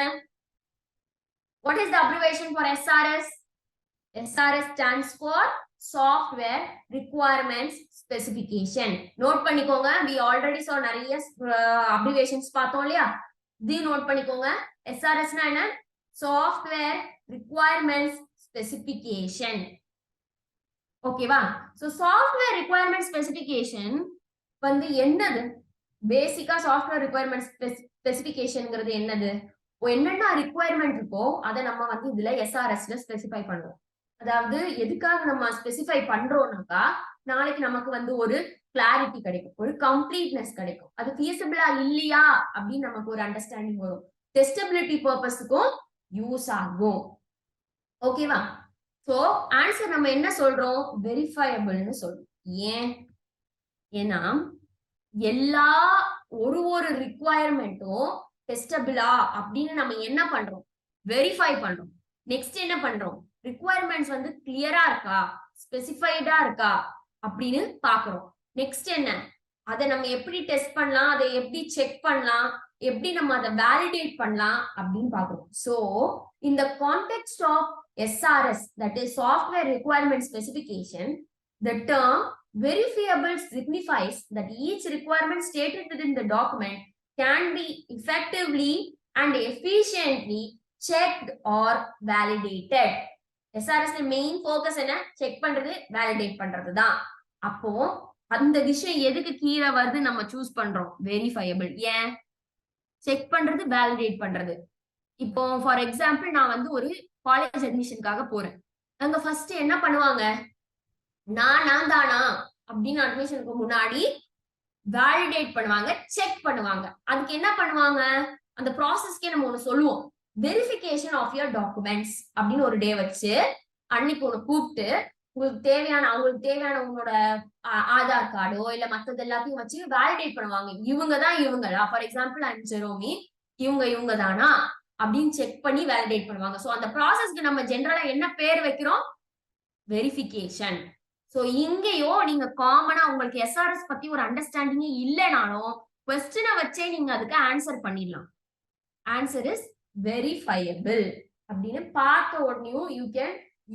What is the abbreviation for SRS? SRS stands for Software Requirements Specification. Note பண்ணிக்கோங்க. we already saw நிறைய abbreviations பார்த்தோம் இல்லையா? இது நோட் பண்ணிக்கோங்க. SRSனா என்ன? software requirements specification. ஓகேவா? சோ சாஃப்ட்வேர் ரிக்வயர்மெண்ட் ஸ்பெசிபிகேஷன் வந்து என்னது? பேசிக்கா சாஃப்ட்வேர் ரிக்வயர்மெண்ட் ஸ்பெசிபிகேஷன்ங்கிறது என்னது? என்னென்ன ரிக்வயர்மெண்ட் இருக்கோ அதை நம்ம வந்து இதுல எஸ்ஆர்எஸ்ல ஸ்பெசிஃபை பண்ணுவோம். அதாவது எதுக்காக நம்ம ஸ்பெசிஃபை பண்றோம்னாக்கா நாளைக்கு நமக்கு வந்து ஒரு கிளாரிட்டி கிடைக்கும், ஒரு கம்ப்ளீட்னஸ் கிடைக்கும். அது ஃபீஸிபிளா இல்லையா அப்படின்னு நமக்கு ஒரு அண்டர்ஸ்டாண்டிங் வரும். டெஸ்டபிலிட்டி பர்பஸ்க்கும் யூஸ் ஆகும். ஓகேவா? சோ ஆன்சர் நம்ம என்ன சொல்றோம்? வெரிஃபையபிள்னு சொல்றோம். ஏன்னா எல்லா ஒரு ரிக்வயர்மெண்ட்டும் டெஸ்டபிளா அப்படின்னு நம்ம என்ன பண்றோம்? வெரிஃபை பண்றோம். நெக்ஸ்ட் என்ன பண்றோம்? ரிக்வயர்மெண்ட்ஸ் வந்து கிளியரா இருக்கா, ஸ்பெசிஃபைடா இருக்கா அப்படின்னு பாக்குறோம். நெக்ஸ்ட் என்ன? அதை நம்ம எப்படி டெஸ்ட் பண்ணலாம், அதை எப்படி செக் பண்ணலாம், எப்படி நம்ம அதை வேலிடேட் பண்ணலாம் அப்படின்னு பாக்குறோம். So in the context of SRS, that is software requirement specification, the term verifiable signifies that each requirement stated within the document can be effectively and efficiently checked or validated. SRS main focus என்ன? செக் பண்றது, வேலிடேட் பண்றதுதான். அப்போ அந்த விஷயம் எதுக்கு கீழே வருது நம்ம சூஸ் பண்றோம்? வெரிஃபையபிள். ஏன்? செக் பண்றது, வேலிடேட் பண்றது. இப்போ ஃபார் எக்ஸாம்பிள் நான் வந்து ஒரு காலேஜ் அட்மிஷனுக்காக போறேன். அங்க ஃபர்ஸ்ட் என்ன பண்ணுவாங்க? நான் தானா அப்படின்னு அட்மிஷனுக்கு முன்னாடி வேலிடேட் பண்ணுவாங்க, செக் பண்ணுவாங்க. அதுக்கு என்ன பண்ணுவாங்க? அந்த ப்ராசஸ்க்கே நம்ம ஒண்ணு சொல்லுவோம், வெரிஃபிகேஷன் ஆஃப் யுவர் டாக்குமெண்ட்ஸ் அப்படின்னு ஒரு டே வச்சு அன்னைக்கு ஒண்ணு கூப்பிட்டு அவங்களுக்கு தேவையான உங்களோட ஆதார் கார்டோ இல்ல மத்தது எல்லாத்தையும் வச்சு வேலிடேட் பண்ணுவாங்க. இவங்களா? ஃபார் எக்ஸாம்பிள் ஐம் ஜெரோமி, இவங்க தானா அப்படின்னு செக் பண்ணி வேலிடேட் பண்ணுவாங்க. சோ அந்த ப்ராசஸ்க்கு நம்ம ஜெனரலா என்ன பேர் வைக்கிறோம்? வெரிஃபிகேஷன். சோ இங்கேயோ நீங்க காமனா உங்களுக்கு எஸ்ஆர்எஸ் பத்தி ஒரு அண்டர்ஸ்டாண்டிங்கே இல்லைனாலும் क्वेश्चन வச்சே நீங்க அதுக்கு ஆன்சர் பண்ணிடலாம். ஆன்சர் இஸ் வெரிஃபையபிள் அப்படின்னு பார்த்த உடனேயும் you can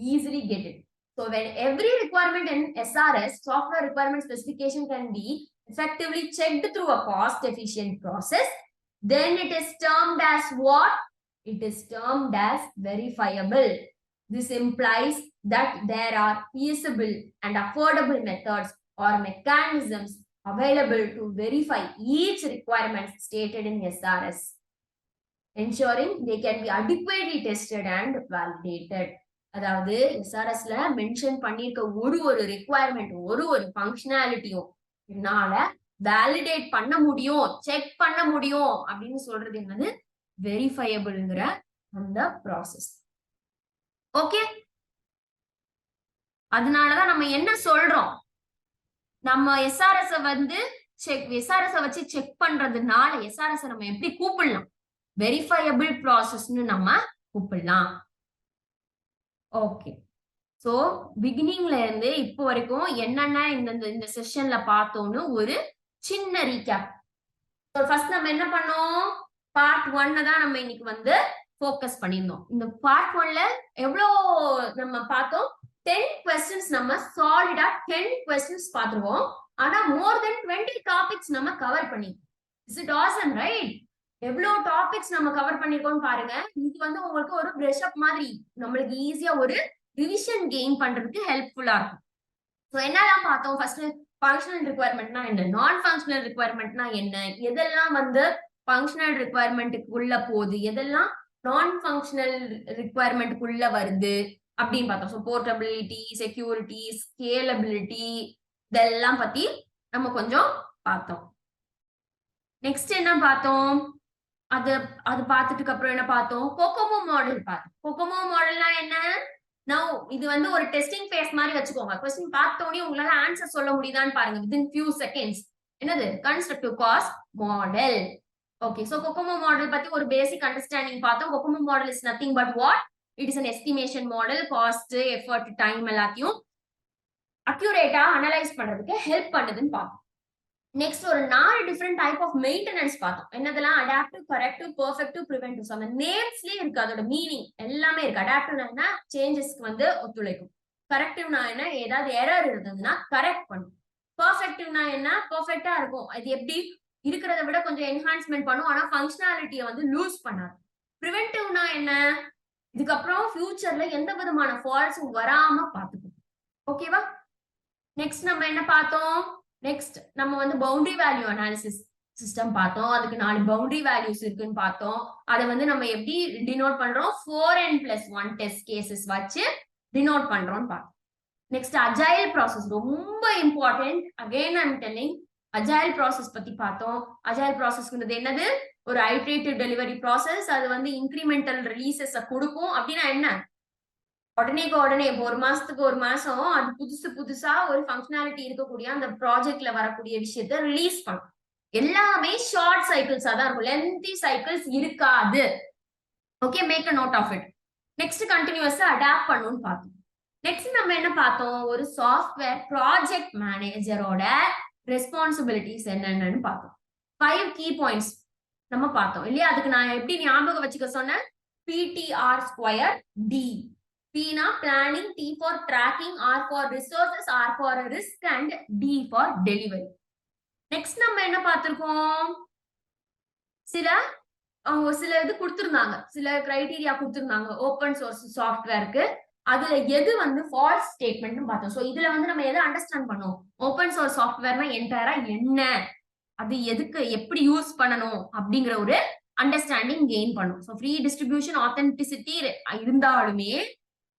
easily get it. So when every requirement in SRS, software requirement specification, can be effectively checked through a cost efficient process, then it is termed as what? It is termed as verifiable. This implies that there are feasible and affordable methods or mechanisms available to verify each requirement stated in SRS, ensuring they can be adequately tested and validated. அதாவது எஸ்ஆர்எஸ்ல மென்ஷன் பண்ணிருக்க ஒரு ரிக்வயர்மெண்ட், ஒரு ஃபங்க்ஷனாலிட்டியும் என்னால வேலிடேட் பண்ண முடியும், செக் பண்ண முடியும் அப்படின்னு சொல்றது என்னது? வெரிஃபையபிள்ங்கிற அந்த ப்ராசஸ். ஓகே, அதனாலதான் நம்ம என்ன சொல்றோம்? நம்ம எஸ்ஆர்எஸ் வந்து எஸ்ஆர்எஸ் வச்சு செக் பண்றதுனால எஸ்ஆர்எஸ் நம்ம எப்படி கூப்பிடலாம்? வெரிஃபையபிள் ப்ராசஸ்னு நம்ம கூப்பிடலாம். ஓகே, சோ பிகினிங்ல இருந்து இப்போ வரைக்கும் என்னென்ன இந்த செஷன்ல பார்த்தோம்னு ஒரு சின்ன ரீகேப். ஃபர்ஸ்ட் நம்ம என்ன பண்ணோம்? பார்ட் 1 தான் நம்ம இன்னைக்கு வந்து ஃபோக்கஸ் பண்ணியிருந்தோம். இந்த பார்ட் 1ல எவ்வளோ நம்ம பார்த்தோம்? 10 questions நம்ம சாலிடா 10 questions பார்த்துருவோம். ஆனா மோர் தென் 20 டாபிக்ஸ் நம்ம கவர் பண்ணிருக்கோம். Is it awesome, right? எவ்வளவு டாபிக்ஸ் நம்ம கவர் பண்ணிருக்கோம்னு பாருங்க. இது வந்து உங்களுக்கு ஒரு பிரஷ் அப் மாதிரி, நம்மளுக்கு ஈஸியா ஒரு ரிவிஷன் கெயின் பண்றதுக்கு ஹெல்ப்ஃபுல்லா இருக்கும். சோ என்னெல்லாம் பார்த்தோம்? ஃபர்ஸ்ட் ஃபங்க்ஷனல் ரிக்வயர்மெண்ட்னா என்ன, நான் ஃபங்க்ஷனல் ரிக்வயர்மெண்ட்னா என்ன, எதெல்லாம் வந்து ஃபங்க்ஷனல் ரிக்வயர்மெண்ட்டுக்குள்ள போகுது, எதெல்லாம் நான் ஃபங்க்ஷனல் ரிக்வயர்மெண்ட்டுக்குள்ள வருது அப்படின்னு பார்த்தோம். ஸோ போர்ட்டபிலிட்டி, செக்யூரிட்டி, ஸ்கேலபிலிட்டி இதெல்லாம் பத்தி நம்ம கொஞ்சம் பார்த்தோம். நெக்ஸ்ட் என்ன பார்த்தோம்? அது பார்த்துட்டு அப்புறம் என்ன பார்த்தோம்? கொக்கோமோ மாடல் பார்த்தோம். கொக்கோமோ மாடல்னா என்ன? நான் இது வந்து ஒரு டெஸ்டிங் ஃபேஸ் மாதிரி வச்சுக்கோங்க. क्वेश्चन பார்த்தோனே உங்களால ஆன்சர் சொல்ல முடியுதான்னு பாருங்க within few seconds. என்னது? Constructive cost model. Okay, so COCOMO model பத்தி ஒரு பேசிக் அண்டர்ஸ்டாண்டிங் பார்த்தோம். COCOMO model is nothing but what? It is an estimation model. Cost, effort, time எல்லாத்தையும் அக்யூரேட்டா அனலைஸ் பண்றதுக்கு ஹெல்ப் பண்ணுதுன்னு பார்த்தோம். நெக்ஸ்ட் ஒரு 4 டிஃபரெண்ட் டைப் ஆஃப் மெயின்டெனன்ஸ் பார்த்தோம். என்னதெல்லாம்? Adaptive, corrective, perfective, preventive. அந்த நேம்ஸ்லயே இருக்கு, அதோட மீனிங் எல்லாமே இருக்கு. அடாப்டிவ்னா சேஞ்சஸ்க்கு வந்து ஒத்துழைக்கும். கரெக்டிவ்னா என்ன? ஏதாவது எரர் இருந்ததுன்னா கரெக்ட் பண்ணும். பெர்ஃபெக்டிவ்னா என்ன? பெர்ஃபெக்ட்டா இருக்கும். அது எப்படி இருக்கிறத விட கொஞ்சம் என்ஹான்ஸ்மெண்ட் பண்ணும், ஆனா ஃபங்க்ஷனாலிட்டியை வந்து லூஸ் பண்ணாது. ப்ரிவென்டிவ்னா என்ன? இதுக்கப்புறம் ஃபியூச்சர்ல எந்த விதமான ஃபால்ட்ஸும் வராம பாத்துக்கணும். ஓகேவா? நெக்ஸ்ட் நம்ம என்ன பார்த்தோம்? நெக்ஸ்ட் நம்ம வந்து பவுண்டரி வேல்யூ அனாலிசிஸ் சிஸ்டம் பார்த்தோம். அதுக்கு 4 பவுண்டரி வேல்யூஸ் இருக்குன்னு பார்த்தோம். அதை வந்து நம்ம எப்படி டினோட் பண்றோம்? 4n+1 டெஸ்ட் கேசஸ் வச்சு டினோட் பண்றோம்னு பார்த்தோம். நெக்ஸ்ட் அஜைல் ப்ராசஸ் ரொம்ப important. Again I am telling, agile process பத்தி பார்த்தோம். அஜைல் ப்ராசஸ்ங்கிறது என்னது? ஒரு ஐட்ரேட்டிவ் டெலிவரி ப்ராசஸ். அது வந்து இன்கிரிமெண்டல் ரிலீசஸ் கொடுக்கும். அப்படின்னா என்ன? உடனே இப்போ ஒரு மாசத்துக்கு ஒரு மாசம் அது புதுசா ஒரு ஃபங்க்ஷனாலிட்டி இருக்கக்கூடிய அந்த ப்ராஜெக்ட்ல வரக்கூடிய விஷயத்த ரிலீஸ் பண்ணும். எல்லாமே ஷார்ட் சைக்கிள்ஸா தான் இருக்கும். லென்த்தி சைக்கிள்ஸ் இருக்காது. Okay, make a note of it. Next கண்டினியூஸா அடாப்ட் பண்ணணும்னு பார்த்தோம். நெக்ஸ்ட் நம்ம என்ன பார்த்தோம்? ஒரு சாஃப்ட்வேர் ப்ராஜெக்ட் மேனேஜரோட ரெஸ்பான்சிபிலிட்டிஸ் என்னென்னு பார்த்தோம். 5 கீ பாயிண்ட்ஸ் நம்ம பார்த்தோம் இல்லையா? அதுக்கு நான் எப்படி ஞாபகம் வச்சுக்க சொன்னேன்? PTR², D. P na planning, T for tracking, R for resources, R for risk and D for delivery. Next நம்ம என்ன பார்த்திருக்கோம்? சில இது கொடுத்திருந்தாங்க, சில கிரைட்டீரியா கொடுத்திருந்தாங்க ஓபன் சோர்ஸ் சாஃப்ட்வேருக்கு. அதுல எது வந்து ஃபால்ஸ் ஸ்டேட்மெண்ட் பார்த்தோம். சோ இதுல வந்து நம்ம எதை அண்டர்ஸ்டாண்ட் பண்ணோம்? ஓபன் சோர்ஸ் சாஃப்ட்வேர்னா என்டையரா என்ன, அது எதுக்கு எப்படி யூஸ் பண்ணணும் அப்படிங்கிற ஒரு அண்டர்ஸ்டாண்டிங் கெயின் பண்ணும். சோ ஃப்ரீ டிஸ்ட்ரிபியூஷன் ஆத்தென்டிசிட்டி இருந்தாலுமே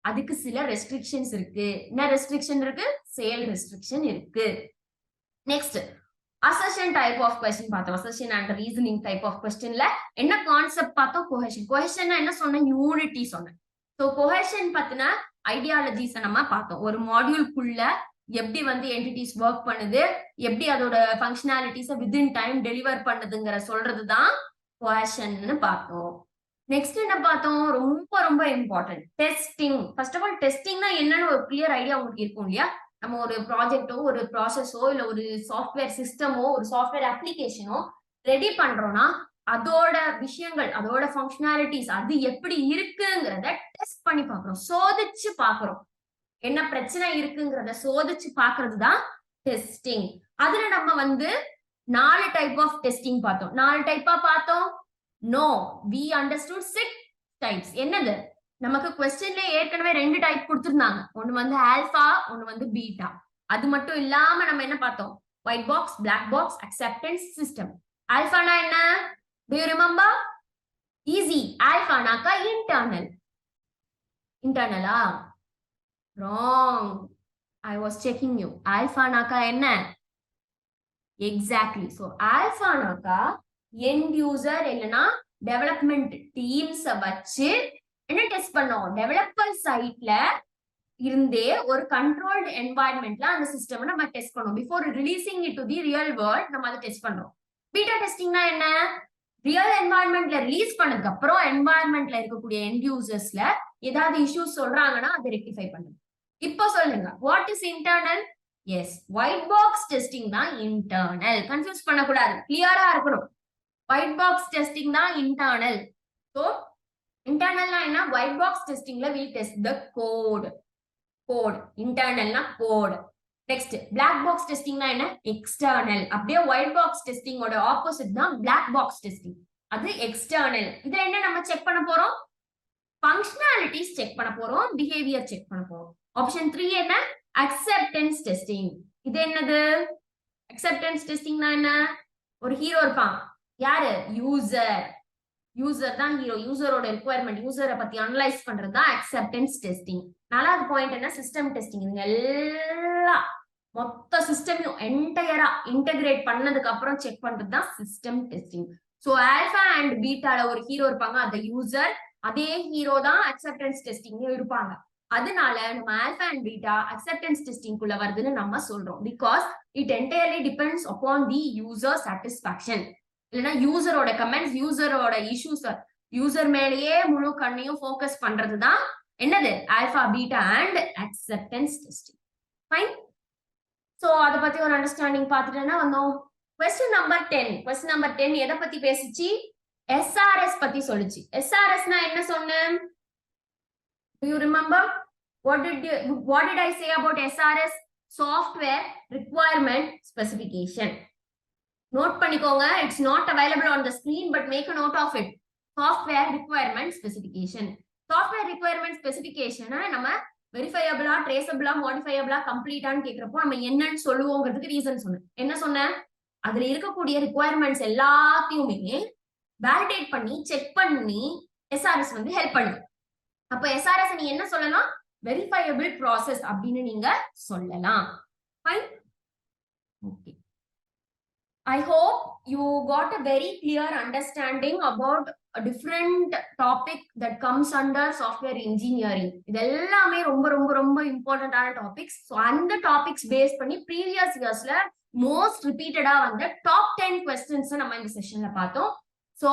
அதுக்கு சில ரெஸ்ட்ரிக்ஷன்ஸ் இருக்கு. என்ன ரெஸ்ட்ரிக்ஷன் இருக்கு? சேல் ரெஸ்ட்ரிக்ஷன் இருக்கு. Next assertion type of question பார்த்தோம். Assertion and reasoning type of கொஸ்டின்ல என்ன கான்செப்ட் பார்த்தோம்? கோஹெஷன். கோஹெஷன் என்ன சொன்னேன்? யூனிட்டி சொன்னேன். சோ கோஹெஷன் பத்தின ஐடியாலஜிஸ் நம்ம பார்த்தோம். ஒரு மாடியூல்குள்ள எப்படி வந்து என்டிட்டிஸ் ஒர்க் பண்ணுது, எப்படி அதோட ஃபங்க்ஷனாலிட்டிஸை வித்தின் டைம் டெலிவர் பண்ணுதுங்கிற சொல்றதுதான் கோஹெஷன்னு பார்த்தோம். நெக்ஸ்ட் என்ன பார்த்தோம்? ரொம்ப ரொம்ப important testing. First of all டெஸ்டிங்னா என்னன்னு ஒரு கிளியர் ஐடியா உங்களுக்கு இருக்கும் இல்லையா? நம்ம ஒரு ப்ராஜெக்டோ, ஒரு ப்ராசஸோ, இல்ல ஒரு சாஃப்ட்வேர் சிஸ்டமோ, ஒரு சாஃப்ட்வேர் அப்ளிகேஷனோ ரெடி பண்றோம்னா அதோட விஷயங்கள், அதோட ஃபங்க்ஷனாலிட்டிஸ் அது எப்படி இருக்குங்கிறத டெஸ்ட் பண்ணி பார்க்கிறோம், சோதிச்சு பார்க்கிறோம். என்ன பிரச்சனை இருக்குங்கிறத சோதிச்சு பார்க்கிறது தான் டெஸ்டிங். அதுல நம்ம வந்து 4 டைப் ஆஃப் டெஸ்டிங் பார்த்தோம். 4 டைப்பா பார்த்தோம்? No, we understood 6 types. என்னது? நமக்கு क्वेश्चनல ஏற்கனவே 2 டைப் கொடுத்திருந்தாங்க. ஒன்னு வந்து ஆல்பா, ஒன்னு வந்து பீட்டா. அது மட்டும் இல்லாம நம்ம என்ன பார்த்தோம்? White box, black box, acceptance system. ஆல்பானா என்ன? Do you remember? Easy. ஆல்பானாக்கா இன்டர்னல். இன்டர்னலா? Wrong. I was checking you. ஆல்பானாக்கா என்ன? Exactly. So ஆல்பானாக்கா எண்ட் யூசர் இல்லனா டெவலப்மெண்ட் டீம்ஸ் வச்சு என்ன டெஸ்ட் பண்ணோம்? டெவலப்பர் சைட்ல இருந்தே ஒரு கண்ட்ரோல்ட் என்வாயன்மெண்ட்ல அந்த சிஸ்டம் நம்ம டெஸ்ட் பண்ணோம். Before releasing it to the real world நம்ம அதை டெஸ்ட் பண்றோம். பீட்டா டெஸ்டிங்னா என்ன? ரியல் என்வாயன்மெண்ட்ல ரிலீஸ் பண்ணதுக்கு அப்புறம் என்வாயன்மெண்ட்ல இருக்கக்கூடிய எண்ட் யூசர்ஸ்ல ஏதாவது இஷ்யூஸ் சொல்றாங்கன்னா அதை ரெக்டிஃபை பண்ணுங்க. இப்போ சொல்லுங்க, what is internal? Yes, white box testing தான் இன்டர்னல். கன்ஃபியூஸ் பண்ணக்கூடாது, கிளியரா இருக்கணும். ஒயிட் பாக்ஸ் டெஸ்டிங் தான் இன்டர்னல். சோ இன்டர்னல்னா என்ன? ஒயிட் பாக்ஸ் டெஸ்டிங்ல we test the code. இன்டர்னல்னா கோட். நெக்ஸ்ட் பிளாக் பாக்ஸ் டெஸ்டிங்னா என்ன? எக்ஸ்டர்னல். அப்படியே ஒயிட் பாக்ஸ் டெஸ்டிங்கோட ஆப்போசிட் தான் பிளாக் பாக்ஸ் டெஸ்டிங், அது எக்ஸ்டர்னல். இதுல என்ன நம்ம செக் பண்ண போறோம்? ஃபங்க்ஷனாலிட்டிஸ் செக் பண்ண போறோம், பிஹேவியர் செக் பண்ண போறோம். ஆப்ஷன் 3 என்ன? Acceptance testing. இது என்னது? அக்செப்டன்ஸ் டெஸ்டிங்னா என்ன? ஒரு ஹீரோ இருப்பான், யாரு? யூசர். யூசர் தான் ஹீரோ. யூசரோட ரிக்வயர்மெண்ட், யூசரை பத்தி அனலைஸ் பண்றது தான் அக்செப்டன்ஸ் டெஸ்டிங். நாலாவது பாயிண்ட் என்ன? System testing. இதுங்க எல்லாம் மொத்த சிஸ்டமையும் என்டையரா இன்டகிரேட் பண்ணதுக்கு அப்புறம் செக் பண்றது தான் system testing. So alpha and பீட்டால ஒரு ஹீரோ இருப்பாங்க, அந்த யூசர். அதே ஹீரோ தான் அக்செப்டன்ஸ் டெஸ்டிங் இருப்பாங்க. அதனால நம்ம alpha and beta acceptance testing குள்ள வருதுன்னு நம்ம சொல்றோம். Because it entirely depends upon the user satisfaction. இல்லைன்னா யூசரோட கமெண்ட்ஸ், யூசரோட இஷ்யூஸ், யூசர் மேலேயே முழு கண்ணையும் ஃபோக்கஸ் பண்றதுதான் என்னது? Alpha, beta and acceptance testing. Fine. So அத பத்தி ஒரு அண்டர்ஸ்டாண்டிங் பார்த்துட்டேன்னா வந்தோம். Question number 10. क्वेश्चन நம்பர் 10 எதை பத்தி பேசிச்சு? SRS பத்தி சொல்லுச்சு. SRSனா என்ன சொன்னேன்? Do you remember? What did I say about SRS? Software requirement specification. Note பண்ணிக்கோங்க. It's not available on the screen, but make a note of it. software requirement specification. Software requirement specification நம்ம வெரிஃபையபிளா, ட்ரேசபிளா, மாடிஃபையபிளா, கம்ப்ளீட்டான்னு கேட்கிறப்போ நம்ம என்னன்னு சொல்லுவோங்கிறதுக்கு ரீசன் சொன்னேன். என்ன சொன்னேன்? அதுல இருக்கக்கூடிய ரிக்குவயர்மெண்ட்ஸ் எல்லாத்தையுமே வேலிடேட் பண்ணி செக் பண்ணி எஸ்ஆர்எஸ் வந்து ஹெல்ப் பண்ணும். அப்ப எஸ்ஆர்எஸ் நீ என்ன சொல்லலாம்? வெரிஃபையபிள் ப்ராசஸ் அப்படின்னு நீங்க சொல்லலாம். Fine. Okay. I hope you got a very clear understanding about a different topic that comes under software engineering. இதெல்லாமே ரொம்ப ரொம்ப ரொம்ப இம்பார்ட்டன்டான டாபிக்ஸ். ஸோ அந்த டாபிக்ஸ் பேஸ் பண்ணி ப்ரீவியஸ் இயர்ஸ்ல மோஸ்ட் ரிப்பீட்டடா வந்த டாப் 10 கொஸ்டின்ஸ் நம்ம இந்த செஷன்ல பார்த்தோம். ஸோ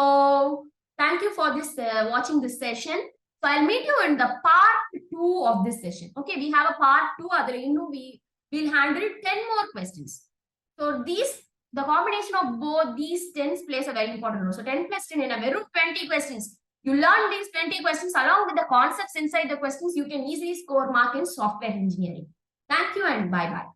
தேங்க்யூ ஃபார் திஸ் வாட்சிங் this session. So I'll meet you in the part 2 of this session. Okay, we have a part 2. Adhula innu we'll handle 10 more questions. So the combination of both these 10s plays a very important role. So 10 plus 10 in a very 20 questions. You learn these 20 questions along with the concepts inside the questions. You can easily score mark in software engineering. Thank you and bye bye.